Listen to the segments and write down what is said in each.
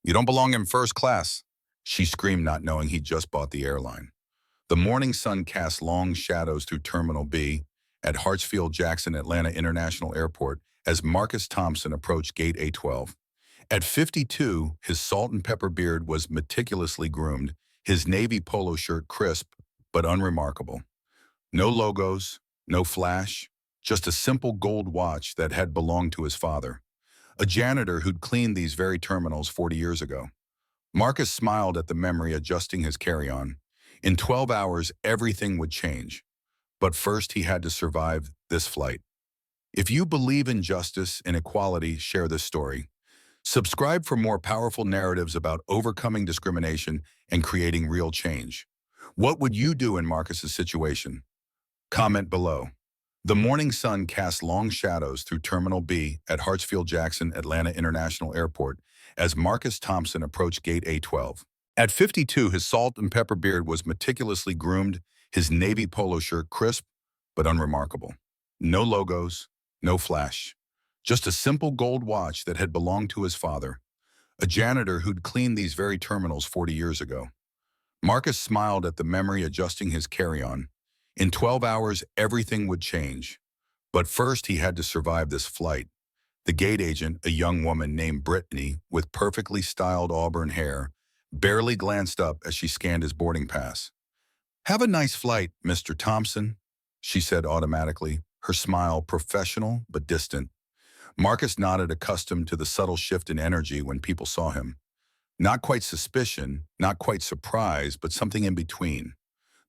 You don't belong in first class, she screamed, not knowing he'd just bought the airline. The morning sun cast long shadows through Terminal B at Hartsfield-Jackson Atlanta International Airport as Marcus Thompson approached Gate A12. At 52, his salt and pepper beard was meticulously groomed, his navy polo shirt crisp but unremarkable. No logos, no flash, just a simple gold watch that had belonged to his father, a janitor who'd cleaned these very terminals 40 years ago. Marcus smiled at the memory, adjusting his carry-on. In 12 hours, everything would change. But first, he had to survive this flight. If you believe in justice and equality, share this story. Subscribe for more powerful narratives about overcoming discrimination and creating real change. What would you do in Marcus's situation? Comment below. The morning sun cast long shadows through Terminal B at Hartsfield-Jackson Atlanta International Airport as Marcus Thompson approached Gate A12. At 52, his salt and pepper beard was meticulously groomed, his navy polo shirt crisp but unremarkable. No logos, no flash. Just a simple gold watch that had belonged to his father, a janitor who'd cleaned these very terminals 40 years ago. Marcus smiled at the memory, adjusting his carry-on. In 12 hours, everything would change. But first, he had to survive this flight. The gate agent, a young woman named Brittany with perfectly styled auburn hair, barely glanced up as she scanned his boarding pass. "Have a nice flight, Mr. Thompson," she said automatically, her smile professional but distant. Marcus nodded, accustomed to the subtle shift in energy when people saw him. Not quite suspicion, not quite surprise, but something in between.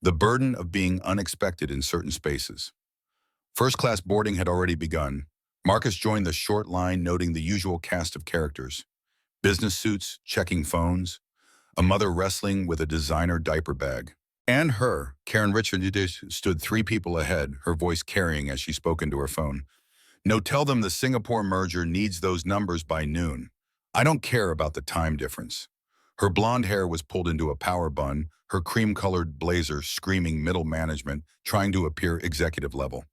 The burden of being unexpected in certain spaces. First-class boarding had already begun. Marcus joined the short line, noting the usual cast of characters. Business suits, checking phones, a mother wrestling with a designer diaper bag. And her, Karen Richards, stood 3 people ahead, her voice carrying as she spoke into her phone. "No, tell them the Singapore merger needs those numbers by noon. I don't care about the time difference." Her blonde hair was pulled into a power bun, her cream-colored blazer screaming middle management, trying to appear executive level.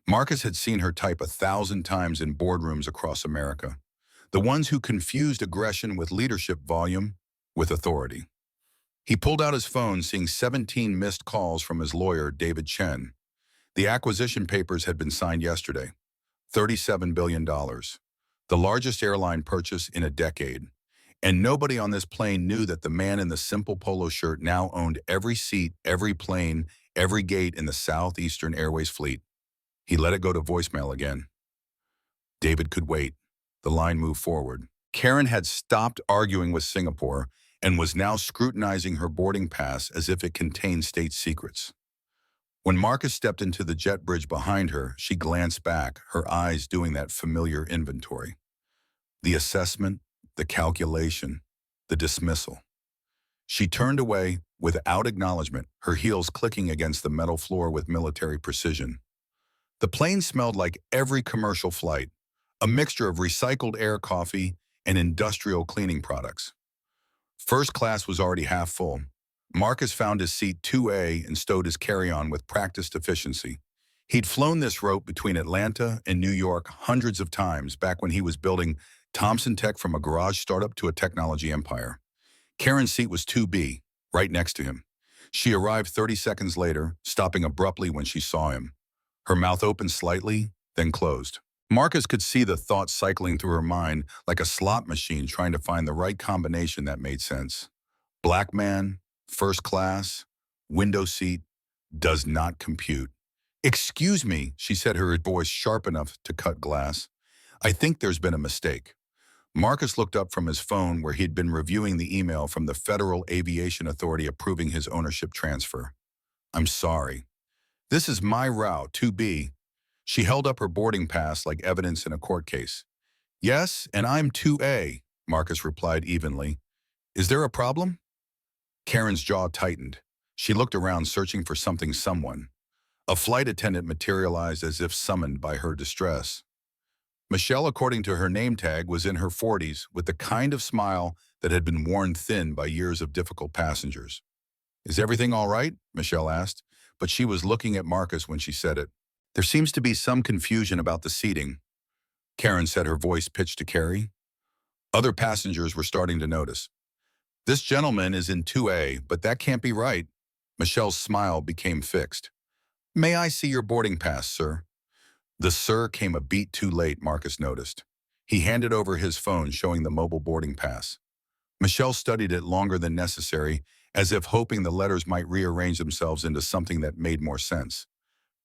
Marcus had seen her type 1,000 times in boardrooms across America. The ones who confused aggression with leadership, volume with authority. He pulled out his phone, seeing 17 missed calls from his lawyer, David Chen. The acquisition papers had been signed yesterday. $37 billion, the largest airline purchase in a decade. And nobody on this plane knew that the man in the simple polo shirt now owned every seat, every plane, every gate in the Southeastern Airways fleet. He let it go to voicemail again. David could wait. The line moved forward. Karen had stopped arguing with Singapore and was now scrutinizing her boarding pass as if it contained state secrets. When Marcus stepped into the jet bridge behind her, she glanced back, her eyes doing that familiar inventory. The assessment, the calculation, the dismissal. She turned away without acknowledgement, her heels clicking against the metal floor with military precision. The plane smelled like every commercial flight, a mixture of recycled air, coffee, and industrial cleaning products. First class was already half full. Marcus found his seat 2A and stowed his carry-on with practiced efficiency. He'd flown this route between Atlanta and New York hundreds of times back when he was building Thompson Tech from a garage startup to a technology empire. Karen's seat was 2B, right next to him. She arrived 30 seconds later, stopping abruptly when she saw him. Her mouth opened slightly, then closed. Marcus could see the thoughts cycling through her mind like a slot machine trying to find the right combination that made sense. Black man, first class, window seat, does not compute. "Excuse me," she said, her voice sharp enough to cut glass. "I think there's been a mistake." Marcus looked up from his phone, where he'd been reviewing the email from the Federal Aviation Authority approving his ownership transfer. "I'm sorry. This is my route, 2B. She held up her boarding pass like evidence in a court case. "Yes, and I'm 2A, Marcus replied evenly. "Is there a problem?" Karen's jaw tightened. She looked around, searching for someone. A flight attendant materialized as if summoned by her distress. Michelle, according to her name tag, was in her 40s with the kind of smile that had been worn thin by years of difficult passengers. "Is everything all right?" Michelle asked, but she was looking at Marcus when she said it. "There seems to be some confusion about the seating," Karen said, her voice pitched to Carrie. Other passengers were starting to notice. This gentleman is in 2A, but that can't be right. Michelle's smile became fixed. May I see your boarding pass, sir? The sir came a beat too late, Marcus noticed. He handed over his phone showing the mobile boarding pass. Michelle studied it longer than necessary, as if hoping the letters might rearrange themselves into something that made more sense.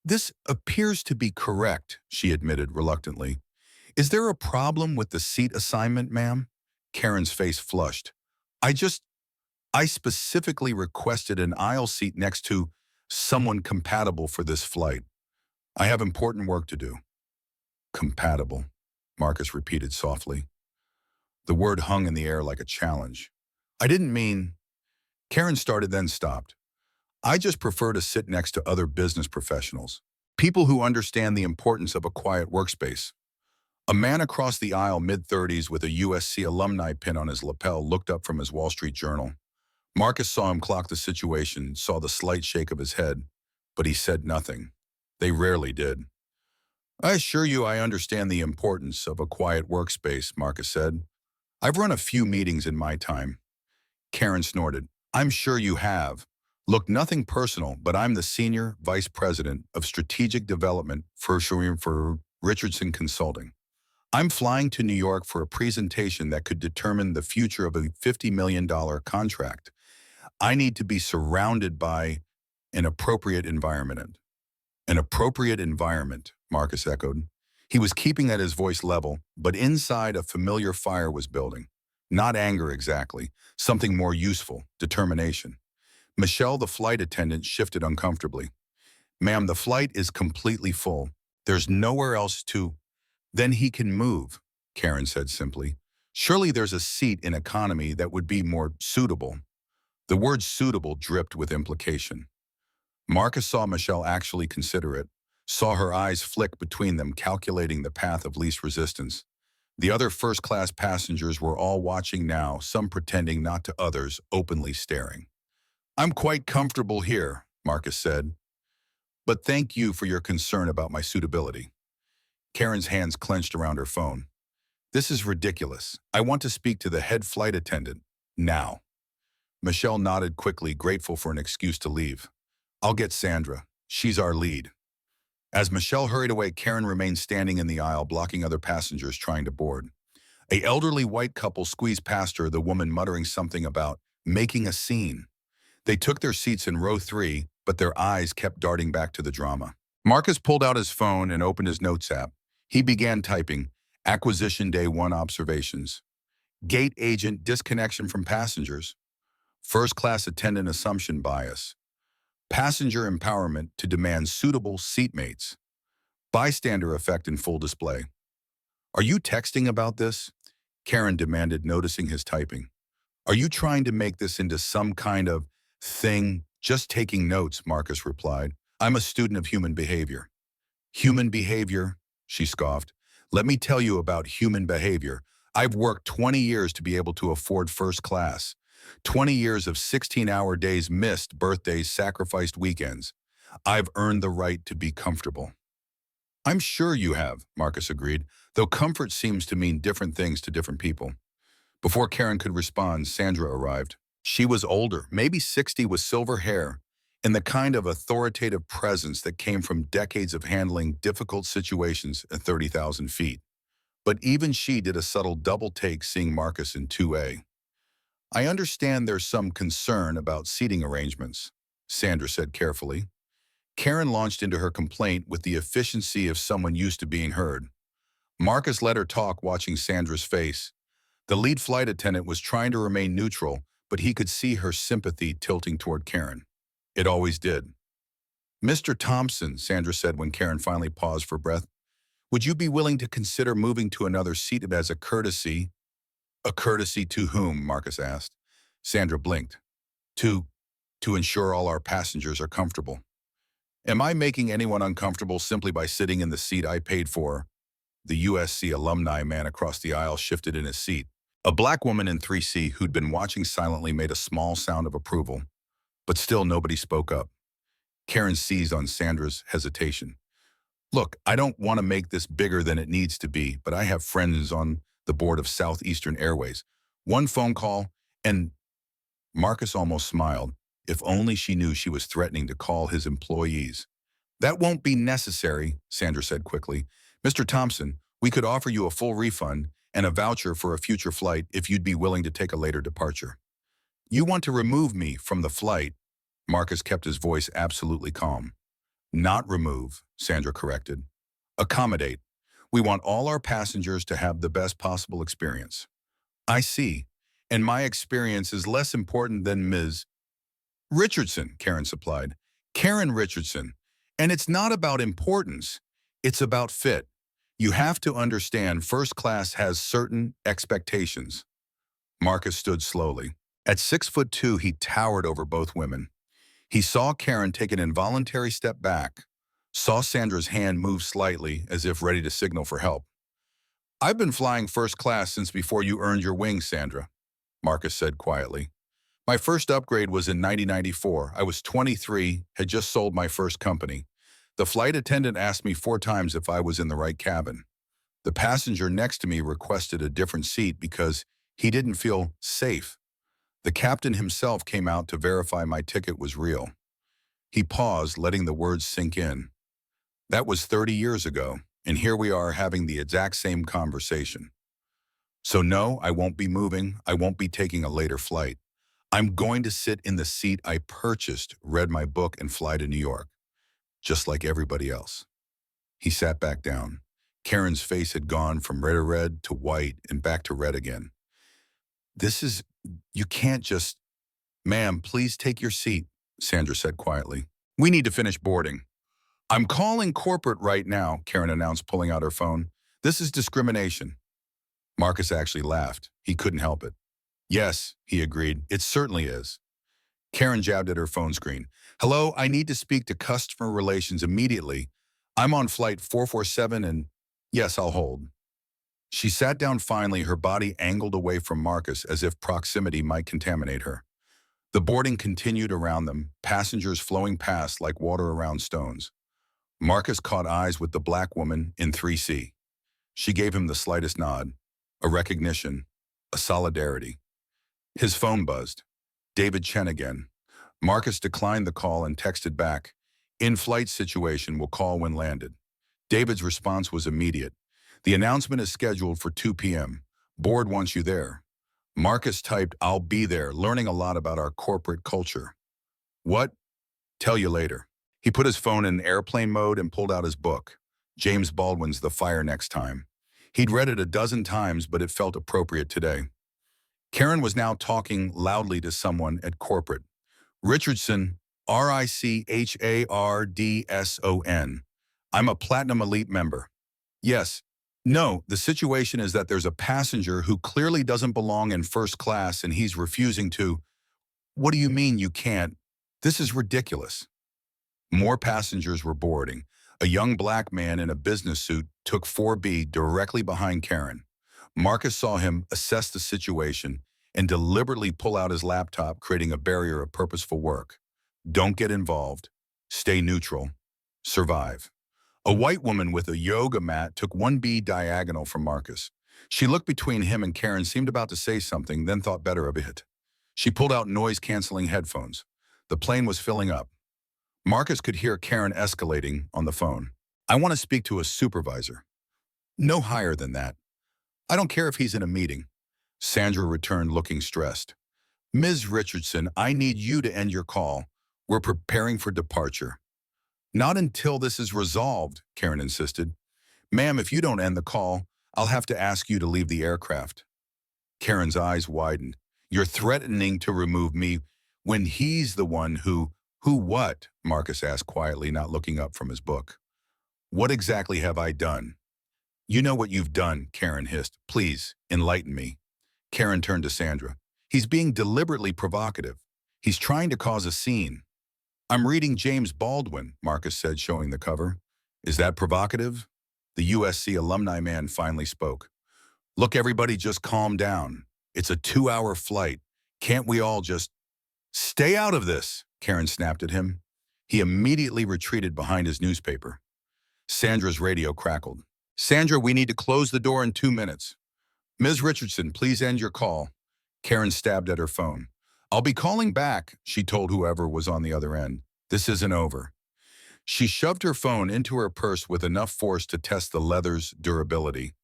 This appears to be correct, she admitted reluctantly. Is there a problem with the seat assignment, ma'am? Karen's face flushed. I specifically requested an aisle seat next to someone compatible for this flight. I have important work to do. Compatible, Marcus repeated softly. The word hung in the air like a challenge. I didn't mean... Karen started then stopped. I just prefer to sit next to other business professionals. People who understand the importance of a quiet workspace. A man across the aisle, mid-30s, with a USC alumni pin on his lapel, looked up from his Wall Street Journal. Marcus saw him clock the situation, saw the slight shake of his head, but he said nothing. They rarely did. I assure you I understand the importance of a quiet workspace, Marcus said. I've run a few meetings in my time. Karen snorted. I'm sure you have. Look, nothing personal, but I'm the Senior Vice President of Strategic Development for Richardson Consulting. I'm flying to New York for a presentation that could determine the future of a $50 million contract. I need to be surrounded by an appropriate environment. An appropriate environment, Marcus echoed. He was keeping at his voice level, but inside a familiar fire was building. Not anger exactly, something more useful, determination. Michelle, the flight attendant, shifted uncomfortably. Ma'am, the flight is completely full. There's nowhere else to... Then he can move, Karen said simply. Surely there's a seat in economy that would be more suitable. The word suitable dripped with implication. Marcus saw Michelle actually consider it, saw her eyes flick between them, calculating the path of least resistance. The other first-class passengers were all watching now, some pretending not to, others openly staring. I'm quite comfortable here, Marcus said. But thank you for your concern about my suitability. Karen's hands clenched around her phone. This is ridiculous. I want to speak to the head flight attendant. Now. Michelle nodded quickly, grateful for an excuse to leave. I'll get Sandra. She's our lead. As Michelle hurried away, Karen remained standing in the aisle, blocking other passengers trying to board. An elderly white couple squeezed past her, the woman muttering something about making a scene. They took their seats in row 3, but their eyes kept darting back to the drama. Marcus pulled out his phone and opened his notes app. He began typing, Acquisition Day 1 observations. Gate agent disconnection from passengers. First-class attendant assumption bias. Passenger empowerment to demand suitable seatmates. Bystander effect in full display. Are you texting about this? Karen demanded, noticing his typing. Are you trying to make this into some kind of thing? Just taking notes, Marcus replied. I'm a student of human behavior. Human behavior? She scoffed. Let me tell you about human behavior. I've worked 20 years to be able to afford first class. 20 years of 16-hour days, missed birthdays, sacrificed weekends. I've earned the right to be comfortable. I'm sure you have, Marcus agreed, though comfort seems to mean different things to different people. Before Karen could respond, Sandra arrived. She was older, maybe 60, with silver hair, and the kind of authoritative presence that came from decades of handling difficult situations at 30,000 feet. But even she did a subtle double take seeing Marcus in 2A. I understand there's some concern about seating arrangements, Sandra said carefully. Karen launched into her complaint with the efficiency of someone used to being heard. Marcus let her talk, watching Sandra's face. The lead flight attendant was trying to remain neutral, but he could see her sympathy tilting toward Karen. It always did. Mr. Thompson, Sandra said when Karen finally paused for breath, would you be willing to consider moving to another seat as a courtesy? A courtesy to whom? Marcus asked. Sandra blinked. To ensure all our passengers are comfortable. Am I making anyone uncomfortable simply by sitting in the seat I paid for? The USC alumni man across the aisle shifted in his seat. A black woman in 3C who'd been watching silently made a small sound of approval, but still nobody spoke up. Karen seized on Sandra's hesitation. Look, I don't want to make this bigger than it needs to be, but I have friends on the board of Southeastern Airways. One phone call, and Marcus almost smiled. If only she knew she was threatening to call his employees. That won't be necessary, Sandra said quickly. Mr. Thompson, we could offer you a full refund and a voucher for a future flight if you'd be willing to take a later departure. You want to remove me from the flight? Marcus kept his voice absolutely calm. Not remove, Sandra corrected. Accommodate. We want all our passengers to have the best possible experience. I see. And my experience is less important than Ms. Richardson, Karen supplied. Karen Richardson. And it's not about importance. It's about fit. You have to understand first class has certain expectations. Marcus stood slowly. At 6'2", he towered over both women. He saw Karen take an involuntary step back, saw Sandra's hand move slightly as if ready to signal for help. I've been flying first class since before you earned your wings, Sandra, Marcus said quietly. My first upgrade was in 1994. I was 23, had just sold my first company. The flight attendant asked me 4 times if I was in the right cabin. The passenger next to me requested a different seat because he didn't feel safe. The captain himself came out to verify my ticket was real. He paused, letting the words sink in. That was 30 years ago, and here we are having the exact same conversation. So no, I won't be moving. I won't be taking a later flight. I'm going to sit in the seat I purchased, read my book, and fly to New York, just like everybody else. He sat back down. Karen's face had gone from red to white and back to red again. You can't just... Ma'am, please take your seat, Sandra said quietly. We need to finish boarding. I'm calling corporate right now, Karen announced, pulling out her phone. This is discrimination. Marcus actually laughed. He couldn't help it. Yes, he agreed. It certainly is. Karen jabbed at her phone screen. Hello, I need to speak to customer relations immediately. I'm on flight 447 and yes, I'll hold. She sat down finally, her body angled away from Marcus as if proximity might contaminate her. The boarding continued around them, passengers flowing past like water around stones. Marcus caught eyes with the black woman in 3C. She gave him the slightest nod, a recognition, a solidarity. His phone buzzed. David Chen again. Marcus declined the call and texted back, "In-flight situation, will call when landed." David's response was immediate. "The announcement is scheduled for 2 p.m. Board wants you there." Marcus typed, "I'll be there, learning a lot about our corporate culture." "What?" "Tell you later." He put his phone in airplane mode and pulled out his book, James Baldwin's The Fire Next Time. He'd read it a dozen times, but it felt appropriate today. Karen was now talking loudly to someone at corporate. "Richardson, Richardson. I'm a Platinum Elite member." "Yes." "No, the situation is that there's a passenger who clearly doesn't belong in first class and he's refusing to." "What do you mean you can't? This is ridiculous." More passengers were boarding. A young black man in a business suit took 4B directly behind Karen. Marcus saw him assess the situation and deliberately pull out his laptop, creating a barrier of purposeful work. Don't get involved. Stay neutral. Survive. A white woman with a yoga mat took 1B diagonal from Marcus. She looked between him and Karen, seemed about to say something, then thought better of it. She pulled out noise-canceling headphones. The plane was filling up. Marcus could hear Karen escalating on the phone. "I want to speak to a supervisor." "No higher than that." "I don't care if he's in a meeting." Sandra returned looking stressed. "Ms. Richardson, I need you to end your call. We're preparing for departure." "Not until this is resolved," Karen insisted. "Ma'am, if you don't end the call, I'll have to ask you to leave the aircraft." Karen's eyes widened. "You're threatening to remove me when he's the one who..." "Who what?" Marcus asked quietly, not looking up from his book. "What exactly have I done?" "You know what you've done," Karen hissed. "Please, enlighten me." Karen turned to Sandra. "He's being deliberately provocative. He's trying to cause a scene." "I'm reading James Baldwin," Marcus said, showing the cover. "Is that provocative?" The USC alumni man finally spoke. "Look, everybody, just calm down. It's a 2-hour flight. Can't we all just..." "Stay out of this," Karen snapped at him. He immediately retreated behind his newspaper. Sandra's radio crackled. "Sandra, we need to close the door in 2 minutes." Ms. Richardson, please end your call. Karen stabbed at her phone. I'll be calling back, she told whoever was on the other end. This isn't over. She shoved her phone into her purse with enough force to test the leather's durability.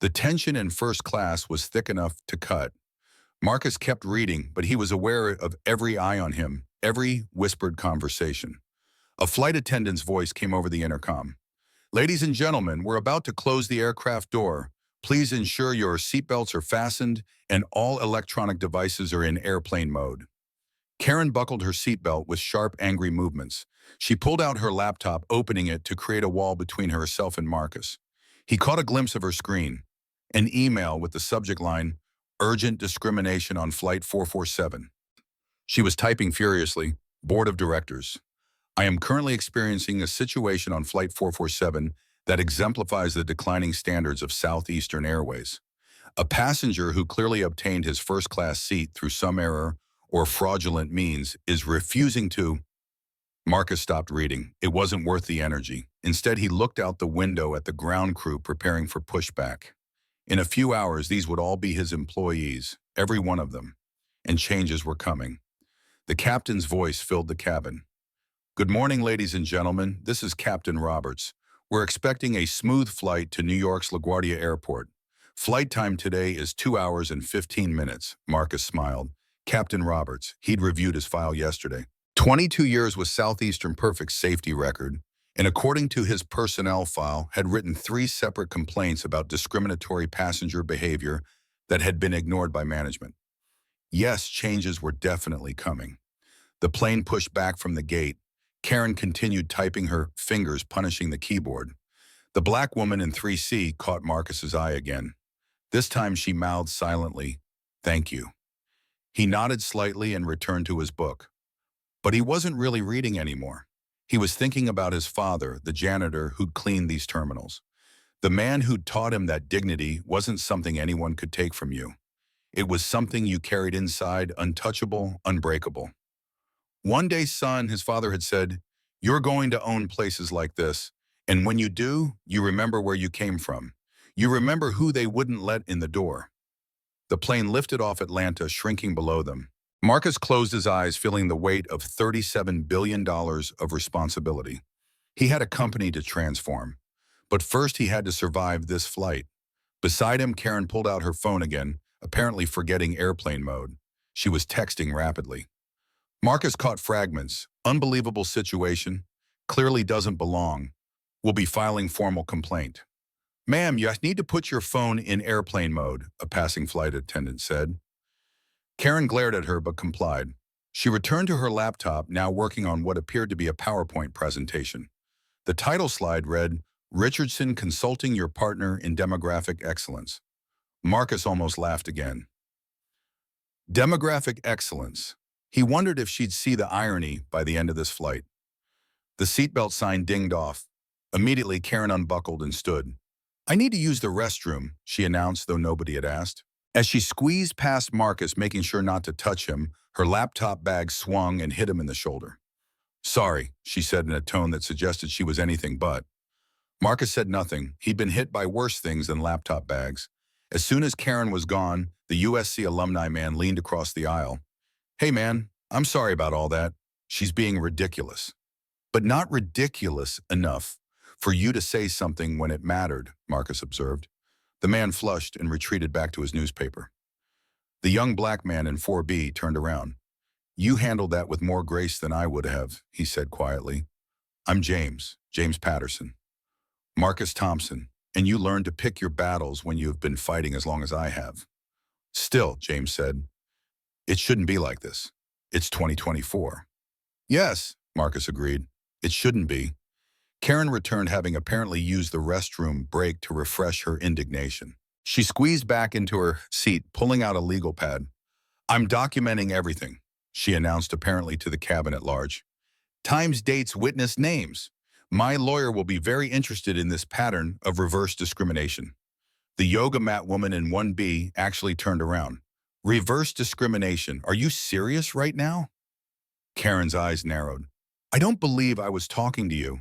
The tension in first class was thick enough to cut. Marcus kept reading, but he was aware of every eye on him, every whispered conversation. A flight attendant's voice came over the intercom. Ladies and gentlemen, we're about to close the aircraft door. Please ensure your seatbelts are fastened and all electronic devices are in airplane mode. Karen buckled her seatbelt with sharp, angry movements. She pulled out her laptop, opening it to create a wall between herself and Marcus. He caught a glimpse of her screen, an email with the subject line, Urgent Discrimination on Flight 447. She was typing furiously, Board of Directors. I am currently experiencing a situation on Flight 447 that exemplifies the declining standards of Southeastern Airways. A passenger who clearly obtained his first-class seat through some error or fraudulent means is refusing to. Marcus stopped reading. It wasn't worth the energy. Instead, he looked out the window at the ground crew preparing for pushback. In a few hours, these would all be his employees, every one of them, and changes were coming. The captain's voice filled the cabin. Good morning, ladies and gentlemen. This is Captain Roberts. We're expecting a smooth flight to New York's LaGuardia Airport. Flight time today is 2 hours and 15 minutes, Marcus smiled. Captain Roberts, he'd reviewed his file yesterday. 22 years with Southeastern perfect safety record, and according to his personnel file, had written 3 separate complaints about discriminatory passenger behavior that had been ignored by management. Yes, changes were definitely coming. The plane pushed back from the gate. Karen continued typing, her fingers punishing the keyboard. The black woman in 3C caught Marcus's eye again. This time she mouthed silently, "Thank you." He nodded slightly and returned to his book. But he wasn't really reading anymore. He was thinking about his father, the janitor who'd cleaned these terminals. The man who'd taught him that dignity wasn't something anyone could take from you. It was something you carried inside, untouchable, unbreakable. One day, son, his father had said, you're going to own places like this, and when you do, you remember where you came from. You remember who they wouldn't let in the door. The plane lifted off Atlanta, shrinking below them. Marcus closed his eyes, feeling the weight of $37 billion of responsibility. He had a company to transform, but first he had to survive this flight. Beside him, Karen pulled out her phone again, apparently forgetting airplane mode. She was texting rapidly. Marcus caught fragments. Unbelievable situation. Clearly doesn't belong. Will be filing formal complaint. Ma'am, you need to put your phone in airplane mode, a passing flight attendant said. Karen glared at her but complied. She returned to her laptop, now working on what appeared to be a PowerPoint presentation. The title slide read, Richardson Consulting Your Partner in Demographic Excellence. Marcus almost laughed again. Demographic excellence. He wondered if she'd see the irony by the end of this flight. The seatbelt sign dinged off. Immediately, Karen unbuckled and stood. I need to use the restroom, she announced, though nobody had asked. As she squeezed past Marcus, making sure not to touch him, her laptop bag swung and hit him in the shoulder. Sorry, she said in a tone that suggested she was anything but. Marcus said nothing. He'd been hit by worse things than laptop bags. As soon as Karen was gone, the USC alumni man leaned across the aisle. Hey man, I'm sorry about all that. She's being ridiculous. But not ridiculous enough for you to say something when it mattered, Marcus observed. The man flushed and retreated back to his newspaper. The young black man in 4B turned around. You handled that with more grace than I would have, he said quietly. I'm James Patterson. Marcus Thompson, and you learned to pick your battles when you have been fighting as long as I have. Still, James said, it shouldn't be like this. It's 2024. Yes, Marcus agreed. It shouldn't be. Karen returned, having apparently used the restroom break to refresh her indignation. She squeezed back into her seat, pulling out a legal pad. I'm documenting everything, she announced, apparently to the cabin at large. Times, dates, witness, names. My lawyer will be very interested in this pattern of reverse discrimination. The yoga mat woman in 1B actually turned around. Reverse discrimination. Are you serious right now? Karen's eyes narrowed. I don't believe I was talking to you.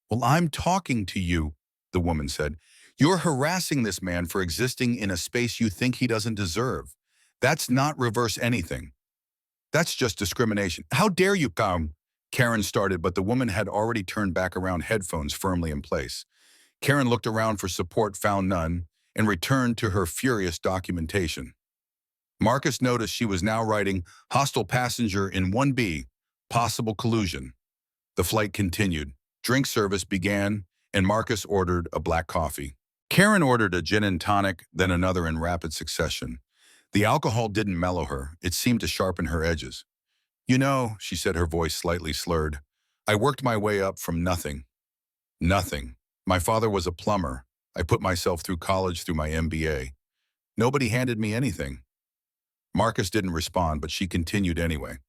Well, I'm talking to you, the woman said. You're harassing this man for existing in a space you think he doesn't deserve. That's not reverse anything. That's just discrimination. How dare you come? Karen started, but the woman had already turned back around, headphones firmly in place. Karen looked around for support, found none, and returned to her furious documentation. Marcus noticed she was now writing hostile passenger in 1B, possible collusion. The flight continued. Drink service began, and Marcus ordered a black coffee. Karen ordered a gin and tonic, then another in rapid succession. The alcohol didn't mellow her. It seemed to sharpen her edges. You know, she said, her voice slightly slurred, I worked my way up from nothing. Nothing. My father was a plumber. I put myself through college through my MBA. Nobody handed me anything. Marcus didn't respond, but she continued anyway.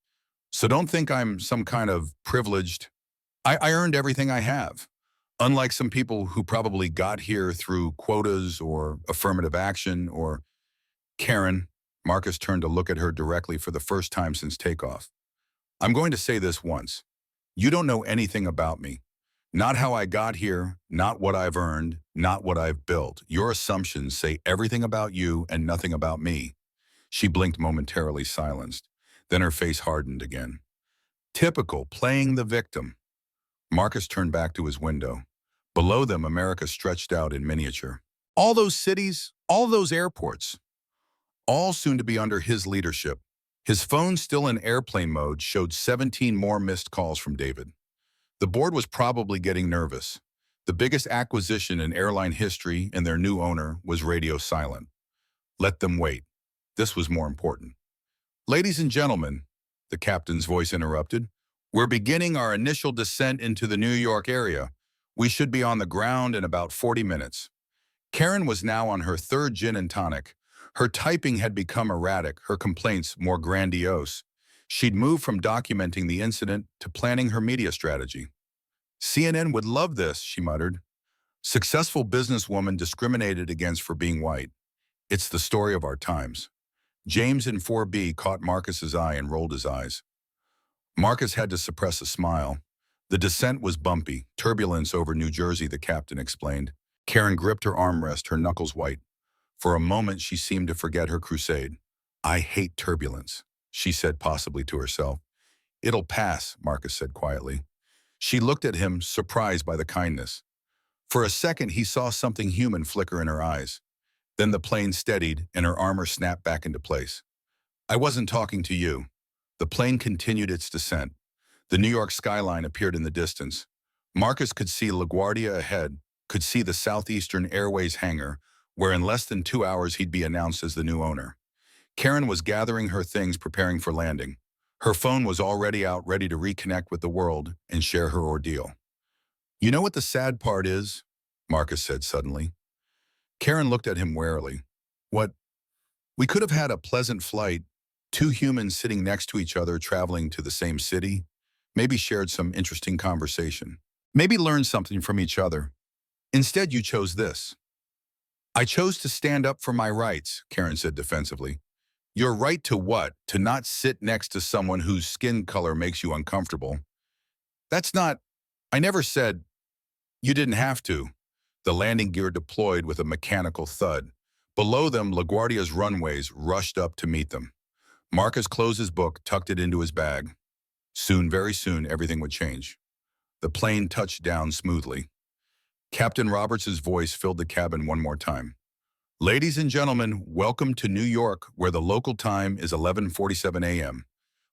So don't think I'm some kind of privileged. I earned everything I have. Unlike some people who probably got here through quotas or affirmative action or Karen, Marcus turned to look at her directly for the first time since takeoff. I'm going to say this once. You don't know anything about me. Not how I got here, not what I've earned, not what I've built. Your assumptions say everything about you and nothing about me. She blinked momentarily, silenced. Then her face hardened again. Typical, playing the victim. Marcus turned back to his window. Below them, America stretched out in miniature. All those cities, all those airports, all soon to be under his leadership. His phone, still in airplane mode, showed 17 more missed calls from David. The board was probably getting nervous. The biggest acquisition in airline history and their new owner was radio silent. Let them wait. This was more important. Ladies and gentlemen, the captain's voice interrupted, we're beginning our initial descent into the New York area. We should be on the ground in about 40 minutes. Karen was now on her third gin and tonic. Her typing had become erratic, her complaints more grandiose. She'd moved from documenting the incident to planning her media strategy. CNN would love this, she muttered. Successful businesswoman discriminated against for being white. It's the story of our times. James in 4B caught Marcus's eye and rolled his eyes. Marcus had to suppress a smile. The descent was bumpy, turbulence over New Jersey, the captain explained. Karen gripped her armrest, her knuckles white. For a moment, she seemed to forget her crusade. I hate turbulence, she said possibly to herself. It'll pass, Marcus said quietly. She looked at him, surprised by the kindness. For a second, he saw something human flicker in her eyes. Then the plane steadied and her armor snapped back into place. I wasn't talking to you. The plane continued its descent. The New York skyline appeared in the distance. Marcus could see LaGuardia ahead, could see the Southeastern Airways hangar, where in less than 2 hours he'd be announced as the new owner. Karen was gathering her things, preparing for landing. Her phone was already out, ready to reconnect with the world and share her ordeal. You know what the sad part is? Marcus said suddenly. Karen looked at him warily. What? We could have had a pleasant flight, two humans sitting next to each other traveling to the same city, maybe shared some interesting conversation, maybe learned something from each other. Instead, you chose this. I chose to stand up for my rights, Karen said defensively. Your right to what? To not sit next to someone whose skin color makes you uncomfortable. That's not, I never said, you didn't have to. The landing gear deployed with a mechanical thud. Below them, LaGuardia's runways rushed up to meet them. Marcus closed his book, tucked it into his bag. Soon, very soon, everything would change. The plane touched down smoothly. Captain Roberts' voice filled the cabin one more time. Ladies and gentlemen, welcome to New York, where the local time is 11:47 a.m.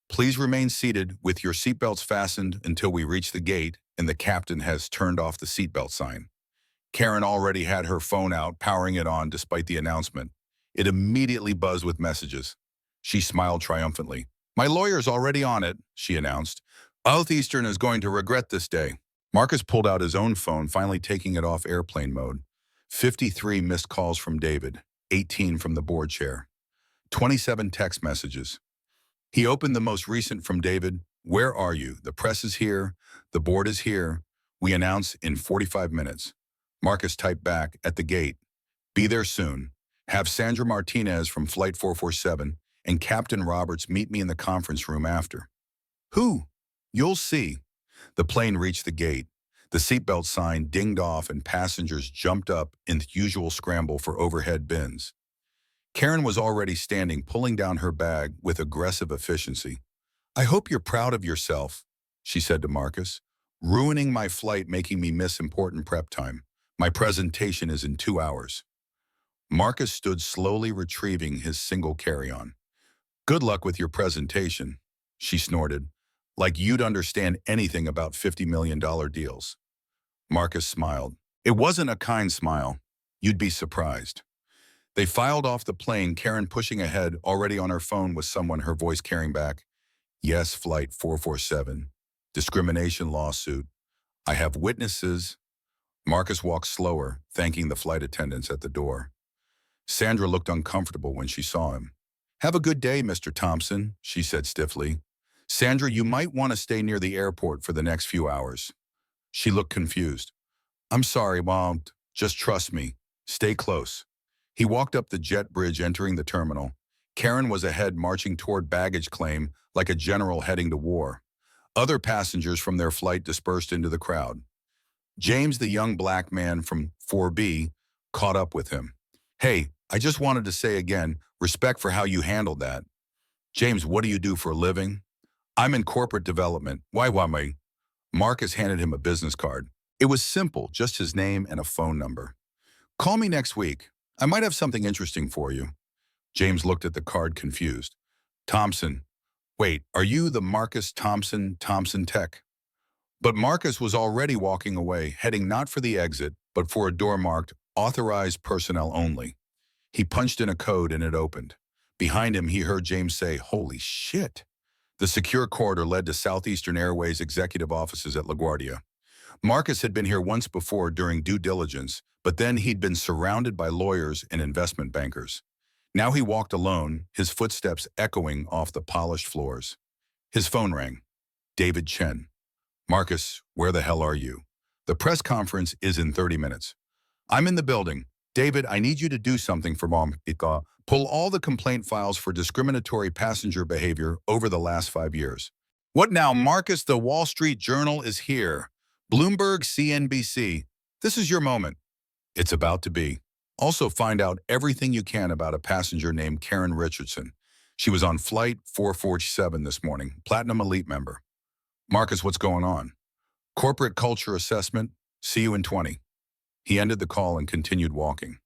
Please remain seated with your seatbelts fastened until we reach the gate and the captain has turned off the seatbelt sign. Karen already had her phone out, powering it on despite the announcement. It immediately buzzed with messages. She smiled triumphantly. My lawyer's already on it, she announced. Southeastern is going to regret this day. Marcus pulled out his own phone, finally taking it off airplane mode. 53 missed calls from David, 18 from the board chair, 27 text messages. He opened the most recent from David. Where are you? The press is here. The board is here. We announce in 45 minutes. Marcus typed back, at the gate. Be there soon. Have Sandra Martinez from Flight 447 and Captain Roberts meet me in the conference room after. Who? You'll see. The plane reached the gate. The seatbelt sign dinged off and passengers jumped up in the usual scramble for overhead bins. Karen was already standing, pulling down her bag with aggressive efficiency. "I hope you're proud of yourself," she said to Marcus. "Ruining my flight, making me miss important prep time. My presentation is in 2 hours." Marcus stood slowly retrieving his single carry-on. "Good luck with your presentation," she snorted, "like you'd understand anything about $50 million deals." Marcus smiled. It wasn't a kind smile. You'd be surprised. They filed off the plane, Karen pushing ahead, already on her phone with someone, her voice carrying back. "Yes, Flight 447. Discrimination lawsuit. I have witnesses." Marcus walked slower, thanking the flight attendants at the door. Sandra looked uncomfortable when she saw him. "Have a good day, Mr. Thompson," she said stiffly. "Sandra, you might want to stay near the airport for the next few hours." She looked confused. "I'm sorry, Mom. Just trust me. Stay close." He walked up the jet bridge, entering the terminal. Karen was ahead, marching toward baggage claim like a general heading to war. Other passengers from their flight dispersed into the crowd. James, the young black man from 4B, caught up with him. "Hey, I just wanted to say again, respect for how you handled that." "James, what do you do for a living?" "I'm in corporate development." "Why, me?" Marcus handed him a business card. It was simple, just his name and a phone number. "Call me next week. I might have something interesting for you." James looked at the card, confused. "Thompson. Wait, are you the Marcus Thompson, Thompson Tech?" But Marcus was already walking away, heading not for the exit, but for a door marked "Authorized Personnel Only." He punched in a code and it opened. Behind him, he heard James say, "Holy shit." The secure corridor led to Southeastern Airways executive offices at LaGuardia. Marcus had been here once before during due diligence, but then he'd been surrounded by lawyers and investment bankers. Now he walked alone, his footsteps echoing off the polished floors. His phone rang. David Chen. "Marcus, where the hell are you? The press conference is in 30 minutes. "I'm in the building. David, I need you to do something for Mom. Pull all the complaint files for discriminatory passenger behavior over the last 5 years." "What now, Marcus? The Wall Street Journal is here. Bloomberg, CNBC. This is your moment." "It's about to be. Also find out everything you can about a passenger named Karen Richardson. She was on flight 447 this morning, Platinum Elite member." "Marcus, what's going on?" "Corporate culture assessment. See you in 20. He ended the call and continued walking.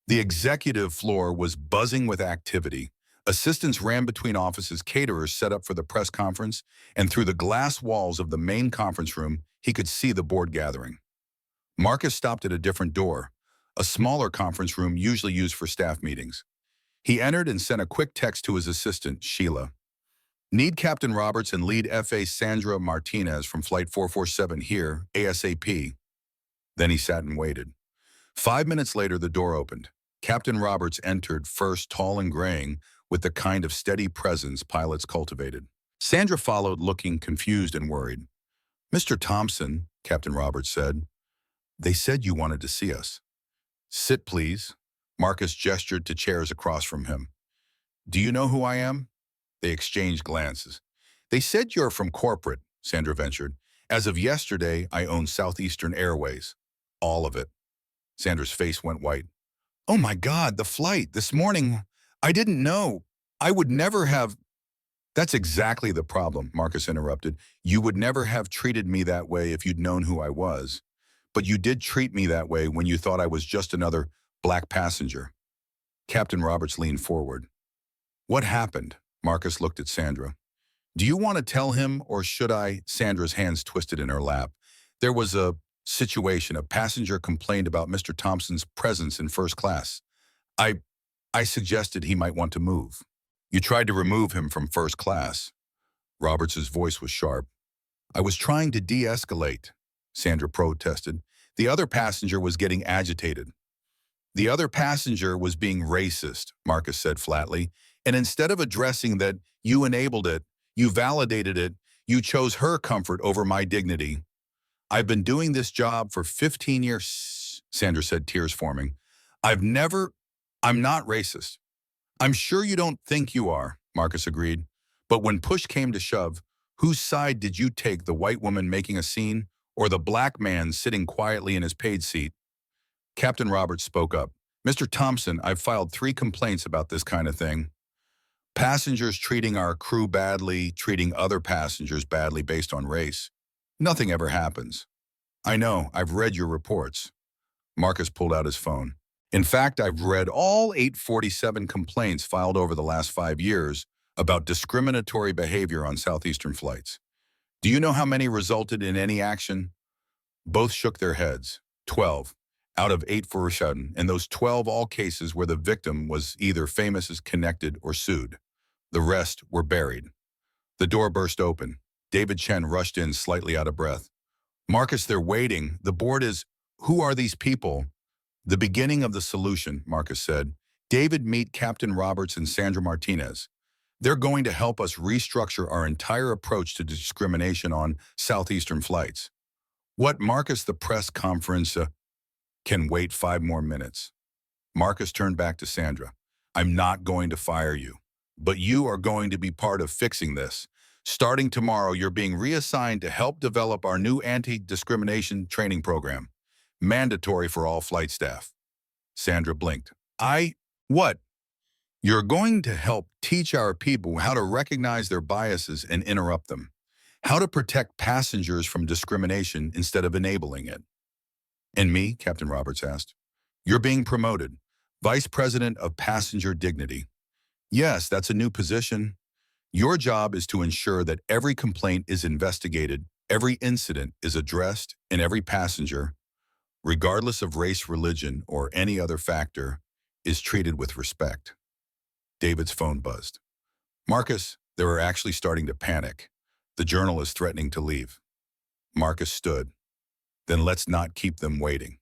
The executive floor was buzzing with activity. Assistants ran between offices, caterers set up for the press conference, and through the glass walls of the main conference room, he could see the board gathering. Marcus stopped at a different door, a smaller conference room usually used for staff meetings. He entered and sent a quick text to his assistant, Sheila. "Need Captain Roberts and lead FA Sandra Martinez from Flight 447 here, ASAP." Then he sat and waited. 5 minutes later, the door opened. Captain Roberts entered, first tall and graying, with the kind of steady presence pilots cultivated. Sandra followed, looking confused and worried. "Mr. Thompson," Captain Roberts said, "they said you wanted to see us." "Sit, please." Marcus gestured to chairs across from him. "Do you know who I am?" They exchanged glances. "They said you're from corporate," Sandra ventured. "As of yesterday, I own Southeastern Airways. All of it." Sandra's face went white. "Oh my God, the flight, this morning. I didn't know. I would never have—" "That's exactly the problem," Marcus interrupted. "You would never have treated me that way if you'd known who I was. But you did treat me that way when you thought I was just another black passenger." Captain Roberts leaned forward. "What happened?" Marcus looked at Sandra. "Do you want to tell him, or should I?" Sandra's hands twisted in her lap. "There was a situation. A passenger complained about Mr. Thompson's presence in first class. I suggested he might want to move." "You tried to remove him from first class." Roberts' voice was sharp. "I was trying to de-escalate," Sandra protested. "The other passenger was getting agitated." "The other passenger was being racist," Marcus said flatly. "And instead of addressing that, you enabled it, you validated it, you chose her comfort over my dignity." "I've been doing this job for 15 years, Sandra said, tears forming. I'm not racist." "I'm sure you don't think you are," Marcus agreed. "But when push came to shove, whose side did you take, the white woman making a scene or the black man sitting quietly in his paid seat. Captain Roberts spoke up. Mr. Thompson, I've filed 3 complaints about this kind of thing. Passengers treating our crew badly, treating other passengers badly based on race. Nothing ever happens. I know, I've read your reports. Marcus pulled out his phone. In fact, I've read all 847 complaints filed over the last 5 years about discriminatory behavior on Southeastern flights. Do you know how many resulted in any action? Both shook their heads. 12 out of 847, and those 12 all cases where the victim was either famous as connected or sued. The rest were buried. The door burst open. David Chen rushed in, slightly out of breath. Marcus, they're waiting. The board is... Who are these people? The beginning of the solution, Marcus said. David, meet Captain Roberts and Sandra Martinez. They're going to help us restructure our entire approach to discrimination on Southeastern flights. What, Marcus? The press conference can wait 5 more minutes. Marcus turned back to Sandra. I'm not going to fire you, but you are going to be part of fixing this. Starting tomorrow, you're being reassigned to help develop our new anti-discrimination training program, mandatory for all flight staff. Sandra blinked. What? You're going to help teach our people how to recognize their biases and interrupt them, how to protect passengers from discrimination instead of enabling it. And me, Captain Roberts asked. You're being promoted, Vice President of Passenger Dignity. Yes, that's a new position. Your job is to ensure that every complaint is investigated, every incident is addressed, and every passenger, regardless of race, religion, or any other factor, is treated with respect. David's phone buzzed. Marcus, they were actually starting to panic. The journal is threatening to leave. Marcus stood. Then let's not keep them waiting.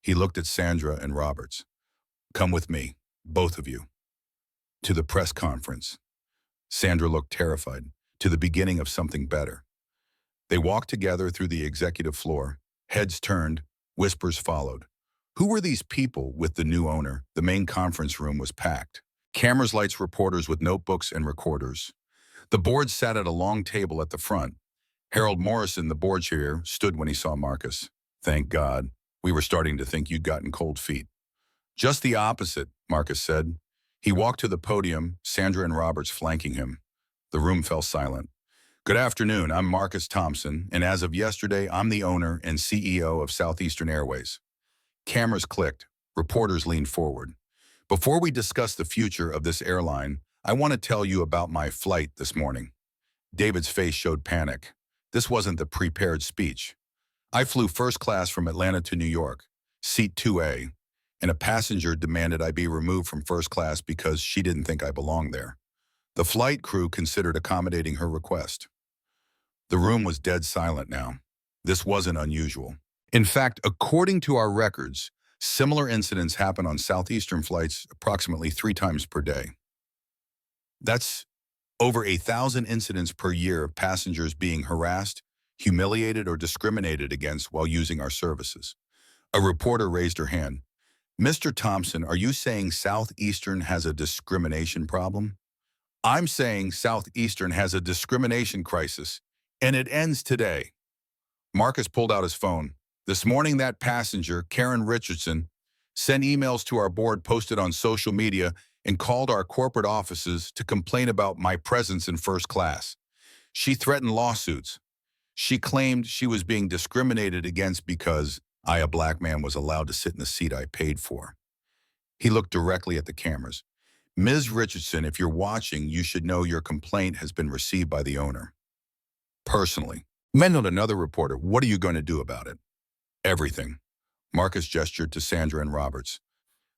He looked at Sandra and Roberts. Come with me, both of you, to the press conference. Sandra looked terrified, to the beginning of something better. They walked together through the executive floor, heads turned, whispers followed. Who were these people with the new owner? The main conference room was packed. Cameras, lights, reporters with notebooks and recorders. The board sat at a long table at the front. Harold Morrison, the board chair, stood when he saw Marcus. Thank God. We were starting to think you'd gotten cold feet. Just the opposite, Marcus said. He walked to the podium, Sandra and Roberts flanking him. The room fell silent. Good afternoon, I'm Marcus Thompson, and as of yesterday, I'm the owner and CEO of Southeastern Airways. Cameras clicked. Reporters leaned forward. Before we discuss the future of this airline, I want to tell you about my flight this morning. David's face showed panic. This wasn't the prepared speech. I flew first class from Atlanta to New York, seat 2A, and a passenger demanded I be removed from first class because she didn't think I belonged there. The flight crew considered accommodating her request. The room was dead silent now. This wasn't unusual. In fact, according to our records, similar incidents happen on Southeastern flights approximately 3 times per day. That's over 1,000 incidents per year of passengers being harassed, humiliated, or discriminated against while using our services. A reporter raised her hand. Mr. Thompson, are you saying Southeastern has a discrimination problem? I'm saying Southeastern has a discrimination crisis, and it ends today. Marcus pulled out his phone. This morning, that passenger, Karen Richardson, sent emails to our board, posted on social media, and called our corporate offices to complain about my presence in first class. She threatened lawsuits. She claimed she was being discriminated against because I, a black man, was allowed to sit in the seat I paid for. He looked directly at the cameras. Ms. Richardson, if you're watching, you should know your complaint has been received by the owner. Personally. Mendeled another reporter, what are you going to do about it? Everything. Marcus gestured to Sandra and Roberts.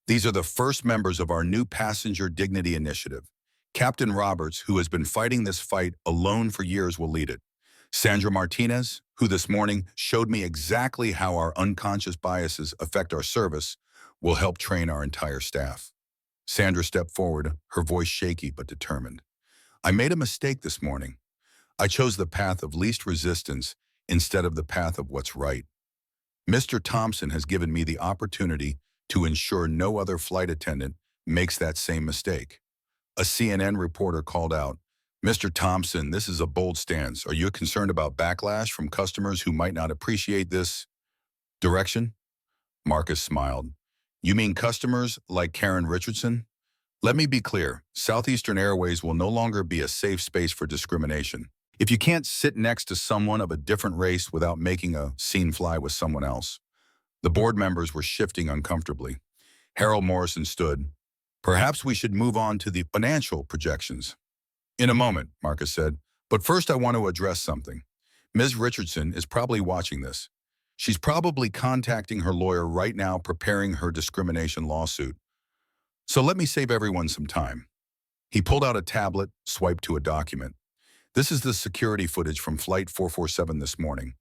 These are the first members of our new Passenger Dignity Initiative. Captain Roberts, who has been fighting this fight alone for years, will lead it. Sandra Martinez, who this morning showed me exactly how our unconscious biases affect our service, will help train our entire staff. Sandra stepped forward, her voice shaky but determined. I made a mistake this morning. I chose the path of least resistance instead of the path of what's right. Mr. Thompson has given me the opportunity to ensure no other flight attendant makes that same mistake. A CNN reporter called out, Mr. Thompson, this is a bold stance. Are you concerned about backlash from customers who might not appreciate this direction? Marcus smiled. You mean customers like Karen Richardson? Let me be clear. Southeastern Airways will no longer be a safe space for discrimination. If you can't sit next to someone of a different race without making a scene fly with someone else. The board members were shifting uncomfortably. Harold Morrison stood. Perhaps we should move on to the financial projections. In a moment, Marcus said, but first I want to address something. Ms. Richardson is probably watching this. She's probably contacting her lawyer right now preparing her discrimination lawsuit. So let me save everyone some time. He pulled out a tablet, swiped to a document. This is the security footage from Flight 447 this morning.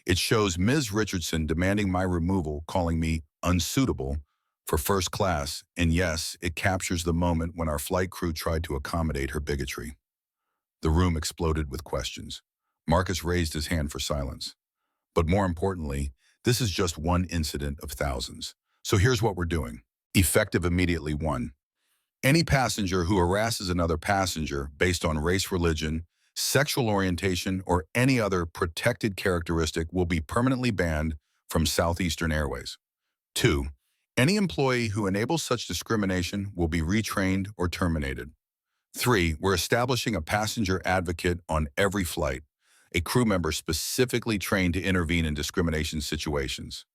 It shows Ms. Richardson demanding my removal, calling me unsuitable for first class, and yes, it captures the moment when our flight crew tried to accommodate her bigotry. The room exploded with questions. Marcus raised his hand for silence. But more importantly, this is just one incident of thousands. So here's what we're doing. Effective immediately 1. Any passenger who harasses another passenger based on race, religion, sexual orientation, or any other protected characteristic will be permanently banned from Southeastern Airways. 2. Any employee who enables such discrimination will be retrained or terminated. 3. We're establishing a passenger advocate on every flight, a crew member specifically trained to intervene in discrimination situations.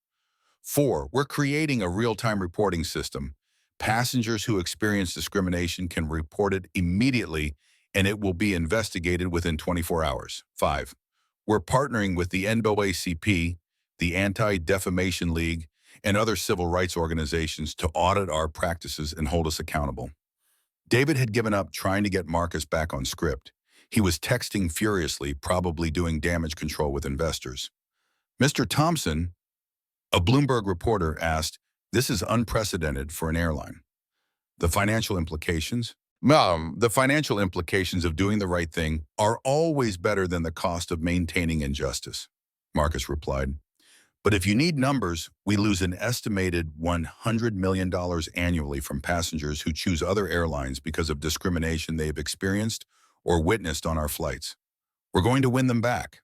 4. We're creating a real-time reporting system. Passengers who experience discrimination can report it immediately and it will be investigated within 24 hours. 5. We're partnering with the NAACP, the Anti-Defamation League, and other civil rights organizations to audit our practices and hold us accountable. David had given up trying to get Marcus back on script. He was texting furiously, probably doing damage control with investors. Mr. Thompson, a Bloomberg reporter, asked, "This is unprecedented for an airline. The financial implications? The financial implications of doing the right thing are always better than the cost of maintaining injustice," Marcus replied. "But if you need numbers, we lose an estimated $100 million annually from passengers who choose other airlines because of discrimination they've experienced or witnessed on our flights. We're going to win them back."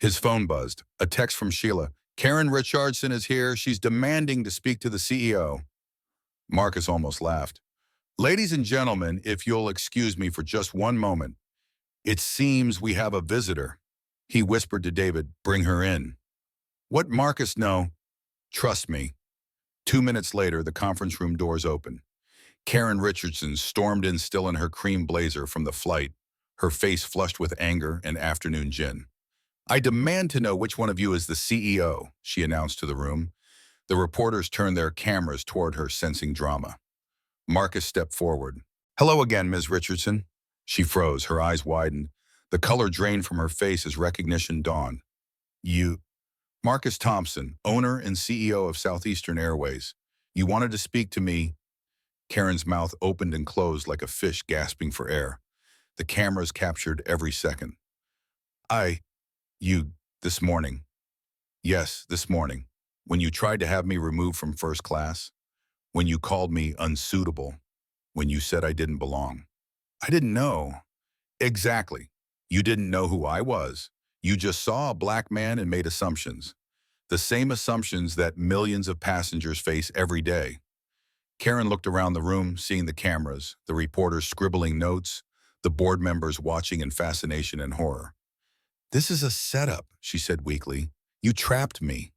His phone buzzed. A text from Sheila. "Karen Richardson is here. She's demanding to speak to the CEO." Marcus almost laughed. "Ladies and gentlemen, if you'll excuse me for just one moment. It seems we have a visitor." He whispered to David, "Bring her in." What Marcus know? Trust me. 2 minutes later, the conference room doors opened. Karen Richardson stormed in still in her cream blazer from the flight, her face flushed with anger and afternoon gin. "I demand to know which one of you is the CEO," she announced to the room. The reporters turned their cameras toward her, sensing drama. Marcus stepped forward. "Hello again, Ms. Richardson." She froze, her eyes widened. The color drained from her face as recognition dawned. "You..." "Marcus Thompson, owner and CEO of Southeastern Airways. You wanted to speak to me." Karen's mouth opened and closed like a fish gasping for air. The cameras captured every second. You, this morning." "Yes, this morning. When you tried to have me removed from first class. When you called me unsuitable. When you said I didn't belong." "I didn't know." "Exactly. You didn't know who I was. You just saw a black man and made assumptions. The same assumptions that millions of passengers face every day." Karen looked around the room, seeing the cameras, the reporters scribbling notes, the board members watching in fascination and horror. "This is a setup," she said weakly. "You trapped me."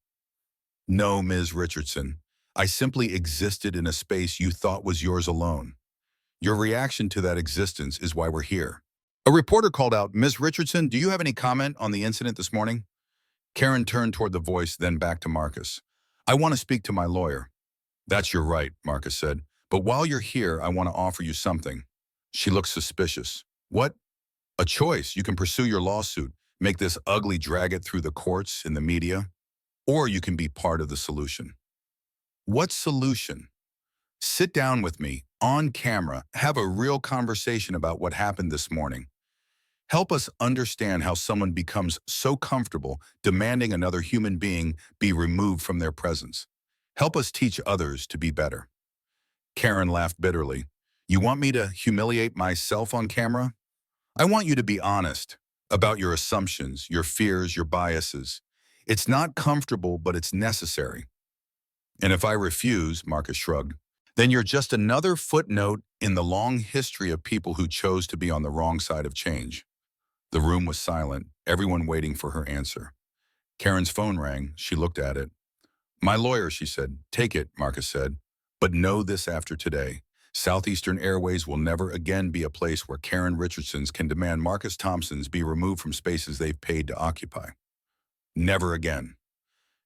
"No, Ms. Richardson. I simply existed in a space you thought was yours alone. Your reaction to that existence is why we're here." A reporter called out, "Ms. Richardson, do you have any comment on the incident this morning?" Karen turned toward the voice, then back to Marcus. "I want to speak to my lawyer." "That's your right," Marcus said. "But while you're here, I want to offer you something." She looked suspicious. "What?" "A choice. You can pursue your lawsuit, make this ugly drag it through the courts and the media, or you can be part of the solution." "What solution?" "Sit down with me, on camera, have a real conversation about what happened this morning. Help us understand how someone becomes so comfortable demanding another human being be removed from their presence. Help us teach others to be better." Karen laughed bitterly. "You want me to humiliate myself on camera? I want you to be honest about your assumptions, your fears, your biases. It's not comfortable, but it's necessary. And if I refuse, Marcus shrugged, then you're just another footnote in the long history of people who chose to be on the wrong side of change. The room was silent, everyone waiting for her answer. Karen's phone rang. She looked at it. My lawyer, she said. Take it, Marcus said. But know this after today. Southeastern Airways will never again be a place where Karen Richardsons can demand Marcus Thompsons be removed from spaces they've paid to occupy. Never again.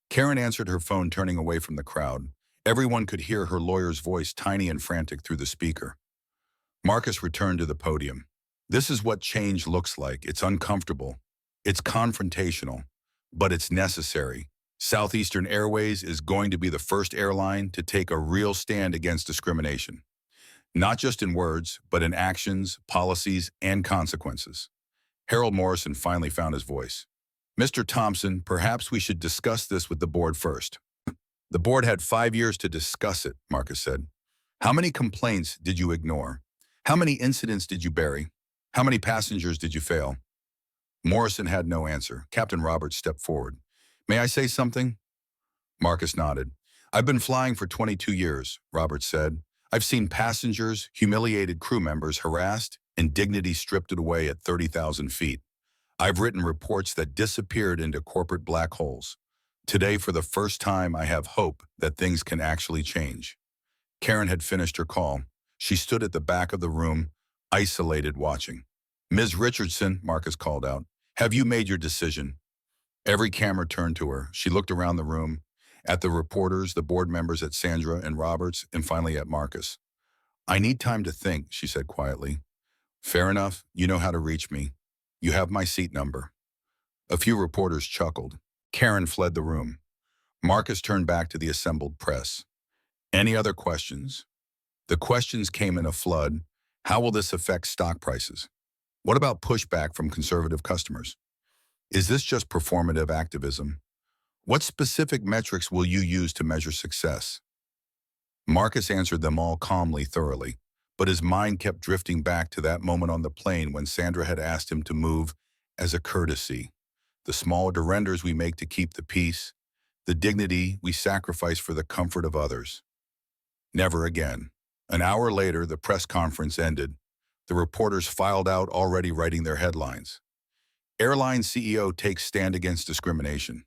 Karen answered her phone, turning away from the crowd. Everyone could hear her lawyer's voice, tiny and frantic, through the speaker. Marcus returned to the podium. This is what change looks like. It's uncomfortable. It's confrontational. But it's necessary. Southeastern Airways is going to be the first airline to take a real stand against discrimination. Not just in words, but in actions, policies, and consequences. Harold Morrison finally found his voice. Mr. Thompson, perhaps we should discuss this with the board first. The board had 5 years to discuss it, Marcus said. How many complaints did you ignore? How many incidents did you bury? How many passengers did you fail? Morrison had no answer. Captain Roberts stepped forward. May I say something? Marcus nodded. I've been flying for 22 years, Roberts said. I've seen passengers, humiliated crew members harassed, and dignity stripped away at 30,000 feet. I've written reports that disappeared into corporate black holes. Today, for the first time, I have hope that things can actually change. Karen had finished her call. She stood at the back of the room, isolated, watching. Ms. Richardson, Marcus called out, have you made your decision? Every camera turned to her. She looked around the room, at the reporters, the board members, at Sandra and Roberts, and finally at Marcus. I need time to think, she said quietly. Fair enough. You know how to reach me. You have my seat number. A few reporters chuckled. Karen fled the room. Marcus turned back to the assembled press. Any other questions? The questions came in a flood. How will this affect stock prices? What about pushback from conservative customers? Is this just performative activism? What specific metrics will you use to measure success? Marcus answered them all calmly, thoroughly, but his mind kept drifting back to that moment on the plane when Sandra had asked him to move as a courtesy. The small surrenders we make to keep the peace, the dignity we sacrifice for the comfort of others. Never again. An hour later, the press conference ended. The reporters filed out, already writing their headlines. Airline CEO takes stand against discrimination.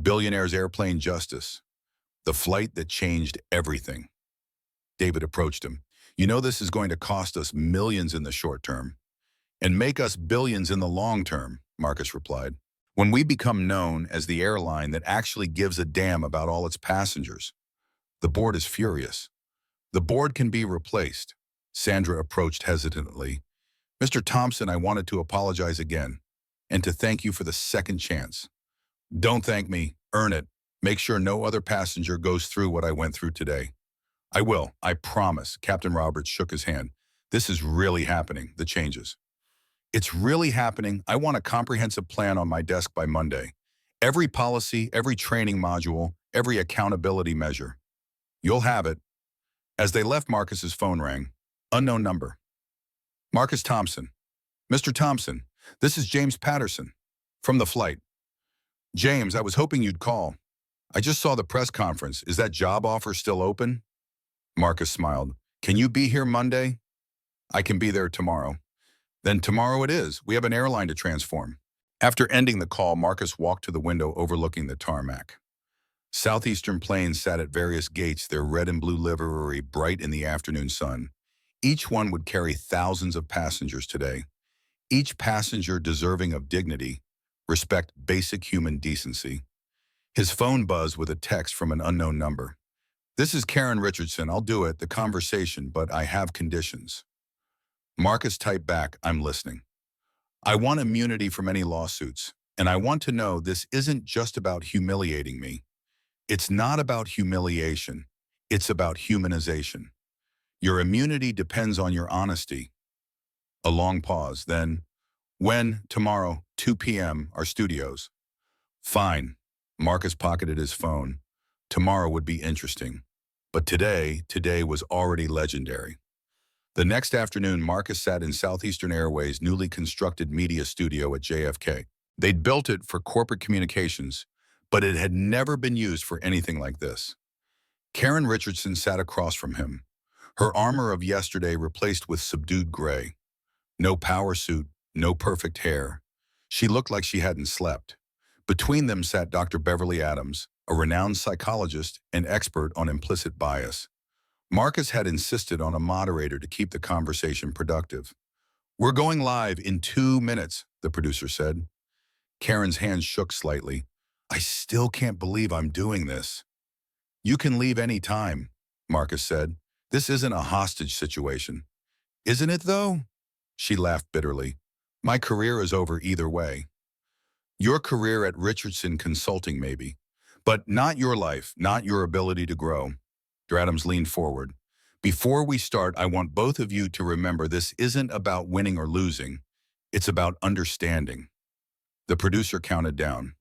Billionaire's airplane justice. The flight that changed everything. David approached him. You know this is going to cost us millions in the short term and make us billions in the long term, Marcus replied. When we become known as the airline that actually gives a damn about all its passengers. The board is furious. The board can be replaced. Sandra approached hesitantly. Mr. Thompson, I wanted to apologize again and to thank you for the second chance. Don't thank me. Earn it. Make sure no other passenger goes through what I went through today. I will. I promise. Captain Roberts shook his hand. This is really happening, the changes. It's really happening. I want a comprehensive plan on my desk by Monday. Every policy, every training module, every accountability measure. You'll have it. As they left, Marcus's phone rang. Unknown number. Marcus Thompson. Mr. Thompson, this is James Patterson from the flight. James, I was hoping you'd call. I just saw the press conference. Is that job offer still open? Marcus smiled. Can you be here Monday? I can be there tomorrow. Then tomorrow it is. We have an airline to transform. After ending the call, Marcus walked to the window overlooking the tarmac. Southeastern planes sat at various gates, their red and blue livery bright in the afternoon sun. Each one would carry thousands of passengers today. Each passenger deserving of dignity, respect, basic human decency. His phone buzzed with a text from an unknown number. This is Karen Richardson. I'll do it, the conversation, but I have conditions. Marcus typed back, I'm listening. I want immunity from any lawsuits, and I want to know this isn't just about humiliating me. It's not about humiliation. It's about humanization. Your immunity depends on your honesty. A long pause, then, when, tomorrow, 2 p.m., our studios. Fine. Marcus pocketed his phone. Tomorrow would be interesting. But today was already legendary. The next afternoon, Marcus sat in Southeastern Airways' newly constructed media studio at JFK. They'd built it for corporate communications, but it had never been used for anything like this. Karen Richardson sat across from him, her armor of yesterday replaced with subdued gray. No power suit, no perfect hair. She looked like she hadn't slept. Between them sat Dr. Beverly Adams, a renowned psychologist and expert on implicit bias. Marcus had insisted on a moderator to keep the conversation productive. "We're going live in 2 minutes," the producer said. Karen's hands shook slightly. "I still can't believe I'm doing this." "You can leave any time," Marcus said. "This isn't a hostage situation." "Isn't it, though?" She laughed bitterly. "My career is over either way." "Your career at Richardson Consulting, maybe. But not your life, not your ability to grow." Dr. Adams leaned forward. "Before we start, I want both of you to remember this isn't about winning or losing. It's about understanding." The producer counted down.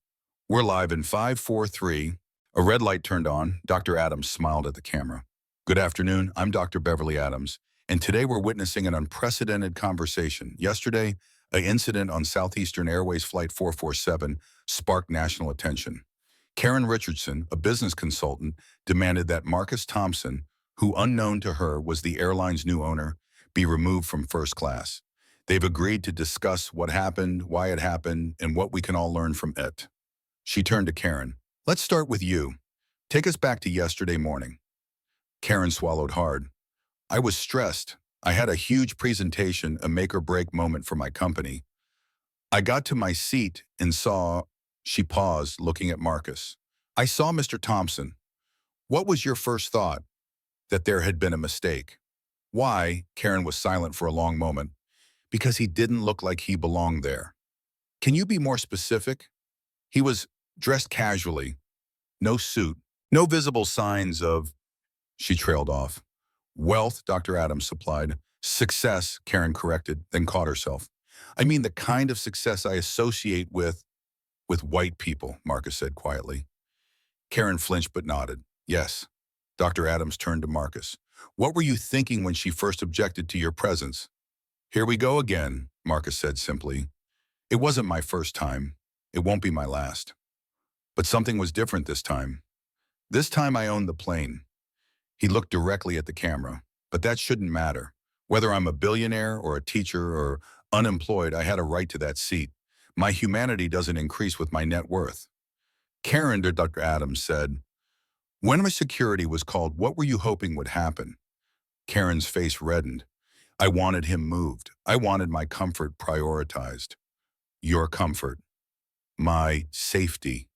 "We're live in 5, 4, 3. A red light turned on. Dr. Adams smiled at the camera. "Good afternoon, I'm Dr. Beverly Adams, and today we're witnessing an unprecedented conversation. Yesterday, an incident on Southeastern Airways Flight 447 sparked national attention. Karen Richardson, a business consultant, demanded that Marcus Thompson, who unknown to her was the airline's new owner, be removed from first class. They've agreed to discuss what happened, why it happened, and what we can all learn from it." She turned to Karen. "Let's start with you. Take us back to yesterday morning." Karen swallowed hard. "I was stressed. I had a huge presentation, a make-or-break moment for my company. I got to my seat and saw—" She paused, looking at Marcus. "I saw Mr. Thompson. What was your first thought?" "That there had been a mistake." "Why?" Karen was silent for a long moment. "Because he didn't look like he belonged there." "Can you be more specific?" "He was dressed casually. No suit. No visible signs of—" She trailed off. "Wealth," Dr. Adams supplied. "Success," Karen corrected, then caught herself. "I mean the kind of success I associate with white people," Marcus said quietly. Karen flinched but nodded. "Yes." Dr. Adams turned to Marcus. "What were you thinking when she first objected to your presence?" "Here we go again," Marcus said simply. "It wasn't my first time. It won't be my last. But something was different this time. This time I owned the plane." He looked directly at the camera. "But that shouldn't matter. Whether I'm a billionaire or a teacher or unemployed, I had a right to that seat. My humanity doesn't increase with my net worth." "Karen," Dr. Adams said, "when my security was called, what were you hoping would happen?" Karen's face reddened. "I wanted him moved. I wanted my comfort prioritized." "Your comfort." "My safety."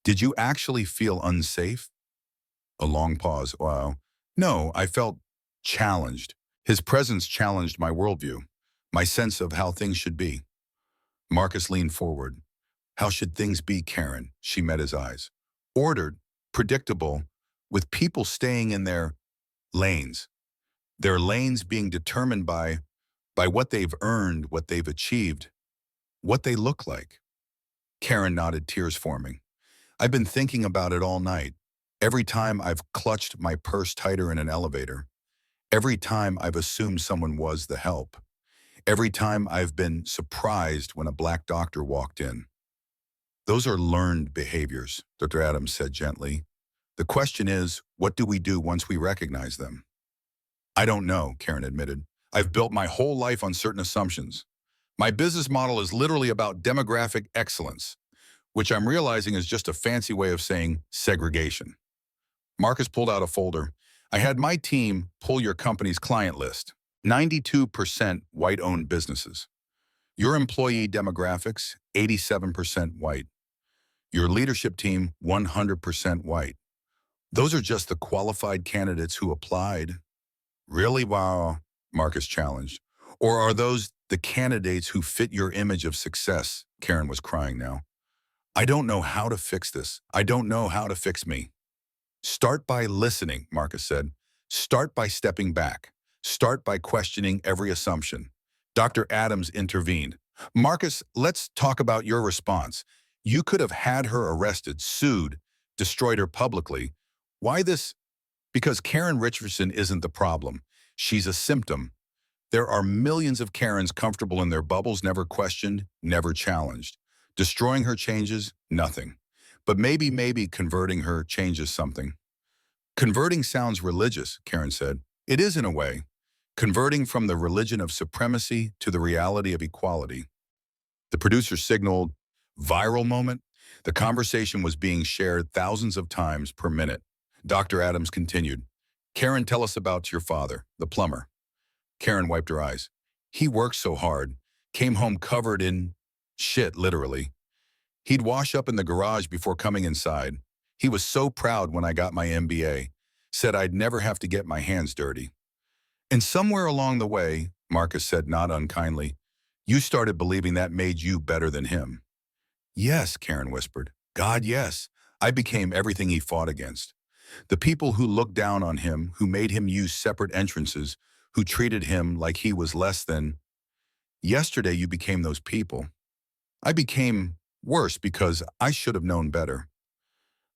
"Did you actually feel unsafe?" A long pause. "Wow. No, I felt challenged. His presence challenged my worldview, my sense of how things should be." Marcus leaned forward. "How should things be, Karen?" She met his eyes. "Ordered, predictable, with people staying in their lanes. Their lanes being determined by what they've earned, what they've achieved, what they look like." Karen nodded, tears forming. "I've been thinking about it all night. Every time I've clutched my purse tighter in an elevator. Every time I've assumed someone was the help. Every time I've been surprised when a black doctor walked in." "Those are learned behaviors," Dr. Adams said gently. "The question is, what do we do once we recognize them?" "I don't know," Karen admitted. "I've built my whole life on certain assumptions. My business model is literally about demographic excellence, which I'm realizing is just a fancy way of saying segregation." Marcus pulled out a folder. "I had my team pull your company's client list. 92% white-owned businesses. Your employee demographics, 87% white. Your leadership team, 100% white. Those are just the qualified candidates who applied." "Really? Wow," Marcus challenged. "Or are those the candidates who fit your image of success?" Karen was crying now. "I don't know how to fix this. I don't know how to fix me." "Start by listening," Marcus said. "Start by stepping back. Start by questioning every assumption." Dr. Adams intervened. "Marcus, let's talk about your response. You could have had her arrested, sued, destroyed her publicly. Why this?" "Because Karen Richardson isn't the problem. She's a symptom. There are millions of Karens comfortable in their bubbles, never questioned, never challenged. Destroying her changes nothing. But maybe converting her changes something. Converting sounds religious, Karen said. It is in a way. Converting from the religion of supremacy to the reality of equality. The producer signaled, viral moment. The conversation was being shared thousands of times per minute. Dr. Adams continued, Karen, tell us about your father, the plumber. Karen wiped her eyes. He worked so hard, came home covered in shit, literally. He'd wash up in the garage before coming inside. He was so proud when I got my MBA, said I'd never have to get my hands dirty. And somewhere along the way, Marcus said not unkindly, you started believing that made you better than him. Yes, Karen whispered. God, yes. I became everything he fought against. The people who looked down on him, who made him use separate entrances, who treated him like he was less than. Yesterday you became those people. I became worse because I should have known better.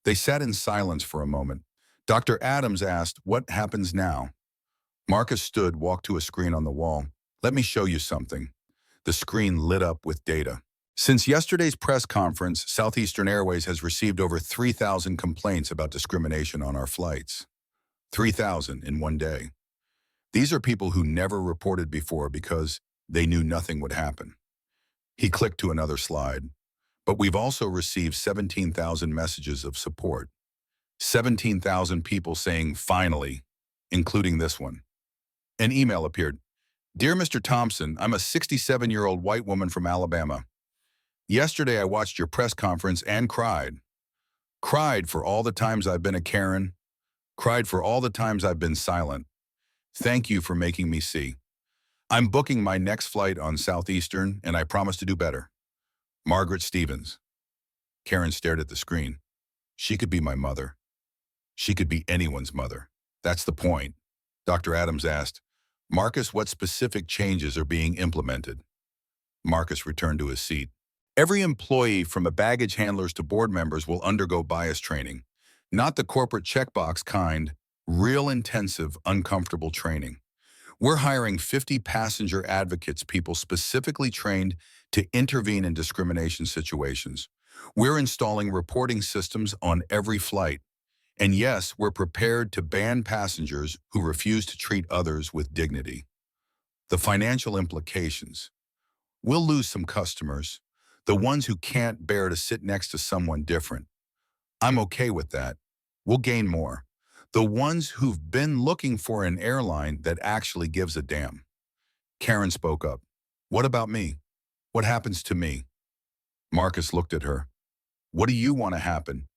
They sat in silence for a moment. Dr. Adams asked, what happens now? Marcus stood, walked to a screen on the wall. Let me show you something. The screen lit up with data. Since yesterday's press conference, Southeastern Airways has received over 3,000 complaints about discrimination on our flights. 3,000 in one day. These are people who never reported before because they knew nothing would happen. He clicked to another slide. But we've also received 17,000 messages of support. 17,000 people saying, finally, including this one. An email appeared. Dear Mr. Thompson, I'm a 67-year-old white woman from Alabama. Yesterday I watched your press conference and cried. Cried for all the times I've been a Karen. Cried for all the times I've been silent. Thank you for making me see. I'm booking my next flight on Southeastern, and I promise to do better. Margaret Stevens. Karen stared at the screen. She could be my mother. She could be anyone's mother. That's the point. Dr. Adams asked, Marcus, what specific changes are being implemented? Marcus returned to his seat. Every employee, from the baggage handlers to board members, will undergo bias training. Not the corporate checkbox kind, real intensive, uncomfortable training. We're hiring 50 passenger advocates, people specifically trained to intervene in discrimination situations. We're installing reporting systems on every flight. And yes, we're prepared to ban passengers who refuse to treat others with dignity. The financial implications. We'll lose some customers, the ones who can't bear to sit next to someone different. I'm okay with that. We'll gain more. The ones who've been looking for an airline that actually gives a damn. Karen spoke up. What about me? What happens to me? Marcus looked at her. What do you want to happen?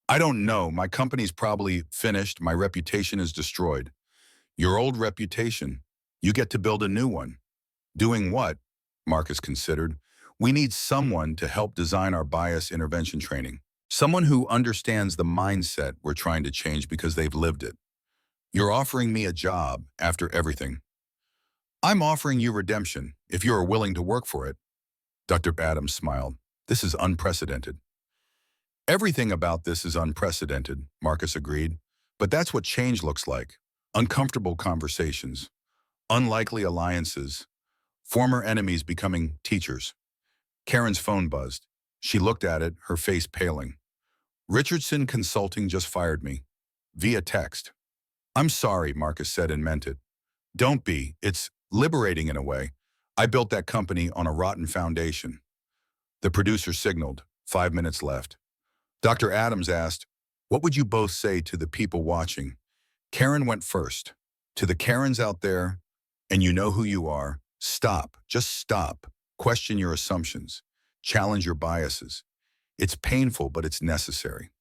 I don't know. My company's probably finished. My reputation is destroyed. Your old reputation. You get to build a new one. Doing what? Marcus considered. We need someone to help design our bias intervention training. Someone who understands the mindset we're trying to change because they've lived it. You're offering me a job after everything. I'm offering you redemption if you are willing to work for it. Dr. Adams smiled. This is unprecedented. Everything about this is unprecedented, Marcus agreed. But that's what change looks like. Uncomfortable conversations, unlikely alliances, former enemies becoming teachers. Karen's phone buzzed. She looked at it, her face paling. Richardson Consulting just fired me. Via text. I'm sorry, Marcus said and meant it. Don't be. It's liberating in a way. I built that company on a rotten foundation. The producer signaled. 5 minutes left. Dr. Adams asked, what would you both say to the people watching? Karen went first. To the Karens out there, and you know who you are, stop. Just stop. Question your assumptions. Challenge your biases. It's painful, but it's necessary.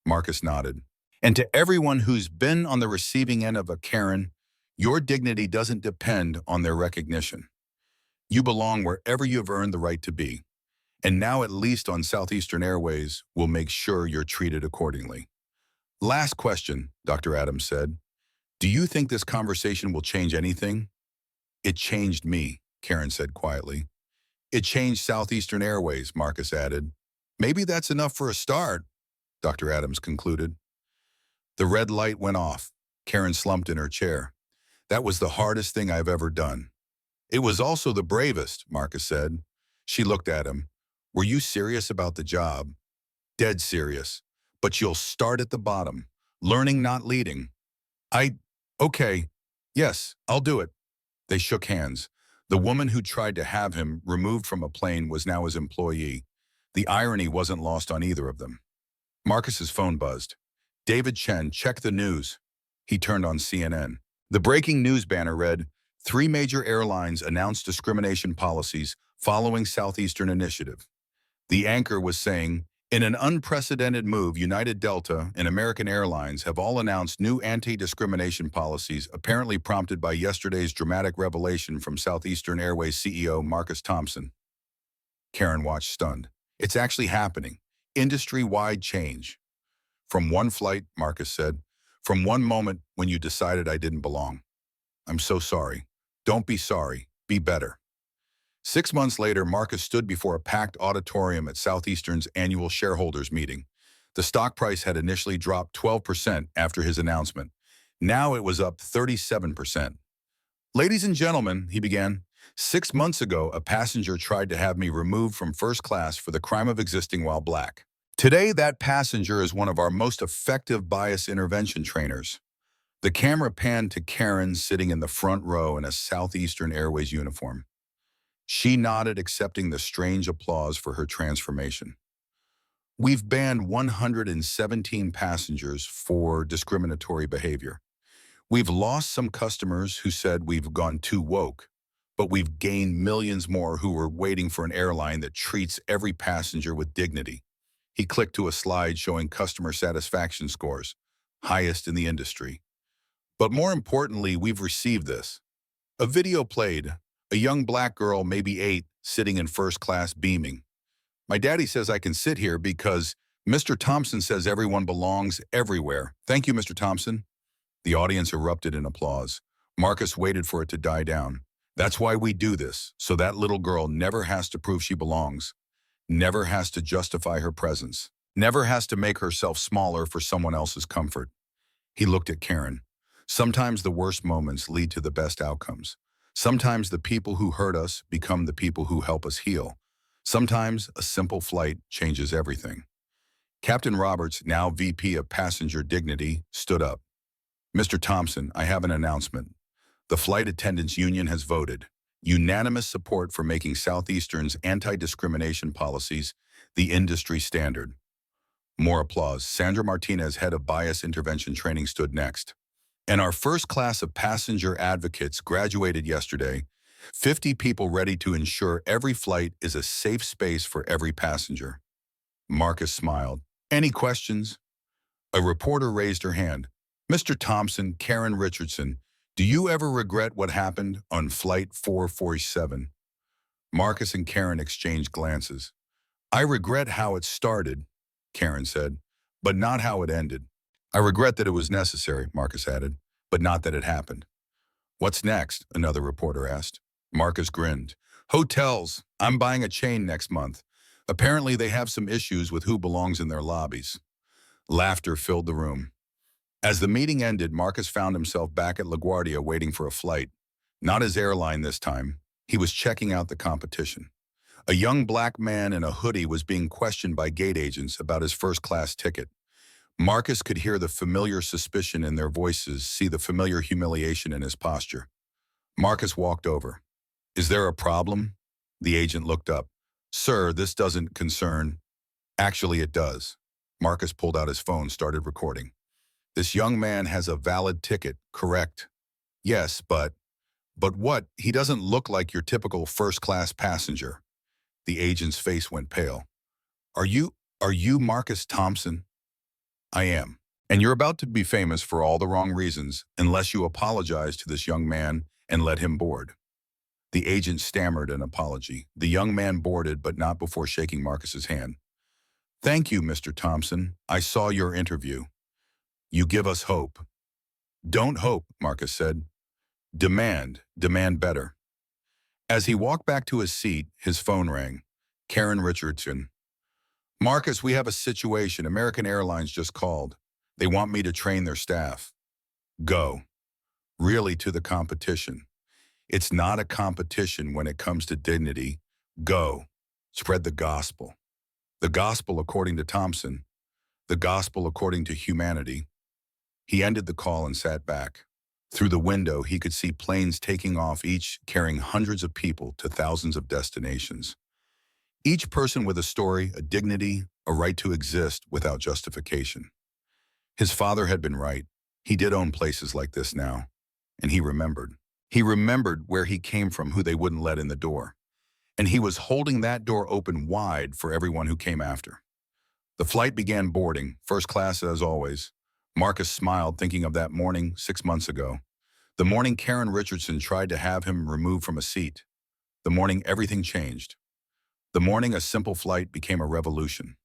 Marcus nodded. And to everyone who's been on the receiving end of a Karen, your dignity doesn't depend on their recognition. You belong wherever you've earned the right to be. And now, at least on Southeastern Airways, we'll make sure you're treated accordingly. Last question, Dr. Adams said. Do you think this conversation will change anything? It changed me, Karen said quietly. It changed Southeastern Airways, Marcus added. Maybe that's enough for a start, Dr. Adams concluded. The red light went off. Karen slumped in her chair. That was the hardest thing I've ever done. It was also the bravest, Marcus said. She looked at him. Were you serious about the job? Dead serious. But you'll start at the bottom. Learning, not leading. Okay. Yes, I'll do it. They shook hands. The woman who tried to have him removed from a plane was now his employee. The irony wasn't lost on either of them. Marcus's phone buzzed. David Chen, check the news. He turned on CNN. The breaking news banner read, 3 major airlines announced discrimination policies following Southeastern Initiative. The anchor was saying, in an unprecedented move, United, Delta, and American Airlines have all announced new anti-discrimination policies, apparently prompted by yesterday's dramatic revelation from Southeastern Airways CEO Marcus Thompson. Karen watched stunned. It's actually happening. Industry-wide change. From one flight, Marcus said, from one moment when you decided I didn't belong. I'm so sorry. Don't be sorry. Be better. 6 months later, Marcus stood before a packed auditorium at Southeastern's annual shareholders meeting. The stock price had initially dropped 12% after his announcement. Now it was up 37%. Ladies and gentlemen, he began, 6 months ago, a passenger tried to have me removed from first class for the crime of existing while black. Today, that passenger is one of our most effective bias intervention trainers. The camera panned to Karen sitting in the front row in a Southeastern Airways uniform. She nodded, accepting the strange applause for her transformation. We've banned 117 passengers for discriminatory behavior. We've lost some customers who said we've gone too woke, but we've gained millions more who were waiting for an airline that treats every passenger with dignity. He clicked to a slide showing customer satisfaction scores, highest in the industry. But more importantly, we've received this. A video played, a young black girl, maybe 8, sitting in first class beaming. My daddy says I can sit here because Mr. Thompson says everyone belongs everywhere. Thank you, Mr. Thompson. The audience erupted in applause. Marcus waited for it to die down. That's why we do this, so that little girl never has to prove she belongs, never has to justify her presence, never has to make herself smaller for someone else's comfort. He looked at Karen. Sometimes the worst moments lead to the best outcomes. Sometimes the people who hurt us become the people who help us heal. Sometimes a simple flight changes everything. Captain Roberts, now VP of Passenger Dignity, stood up. Mr. Thompson, I have an announcement. The Flight Attendants Union has voted unanimous support for making Southeastern's anti-discrimination policies the industry standard. More applause. Sandra Martinez, head of bias intervention training, stood next. And our first class of passenger advocates graduated yesterday, 50 people ready to ensure every flight is a safe space for every passenger. Marcus smiled. Any questions? A reporter raised her hand. Mr. Thompson, Karen Richardson, do you ever regret what happened on Flight 447? Marcus and Karen exchanged glances. I regret how it started, Karen said, but not how it ended. I regret that it was necessary, Marcus added, but not that it happened. What's next? Another reporter asked. Marcus grinned. Hotels. I'm buying a chain next month. Apparently they have some issues with who belongs in their lobbies. Laughter filled the room. As the meeting ended, Marcus found himself back at LaGuardia waiting for a flight. Not his airline this time. He was checking out the competition. A young black man in a hoodie was being questioned by gate agents about his first-class ticket. Marcus could hear the familiar suspicion in their voices, see the familiar humiliation in his posture. Marcus walked over. Is there a problem? The agent looked up. Sir, this doesn't concern. Actually, it does. Marcus pulled out his phone, started recording. This young man has a valid ticket, correct? Yes, but what? He doesn't look like your typical first-class passenger. The agent's face went pale. Are you Marcus Thompson? I am. And you're about to be famous for all the wrong reasons unless you apologize to this young man and let him board. The agent stammered an apology. The young man boarded, but not before shaking Marcus's hand. Thank you, Mr. Thompson. I saw your interview. You give us hope. Don't hope, Marcus said. Demand better. As he walked back to his seat, his phone rang. Karen Richardson. Marcus, we have a situation. American Airlines just called. They want me to train their staff. Go. really to the competition. It's not a competition when it comes to dignity. Go. Spread the gospel. The gospel according to Thompson. The gospel according to humanity. He ended the call and sat back. Through the window, he could see planes taking off, each carrying hundreds of people to thousands of destinations. Each person with a story, a dignity, a right to exist without justification. His father had been right. He did own places like this now. And he remembered. He remembered where he came from, who they wouldn't let in the door. And he was holding that door open wide for everyone who came after. The flight began boarding, first class as always. Marcus smiled, thinking of that morning 6 months ago. The morning Karen Richardson tried to have him removed from a seat. The morning everything changed. The morning a simple flight became a revolution.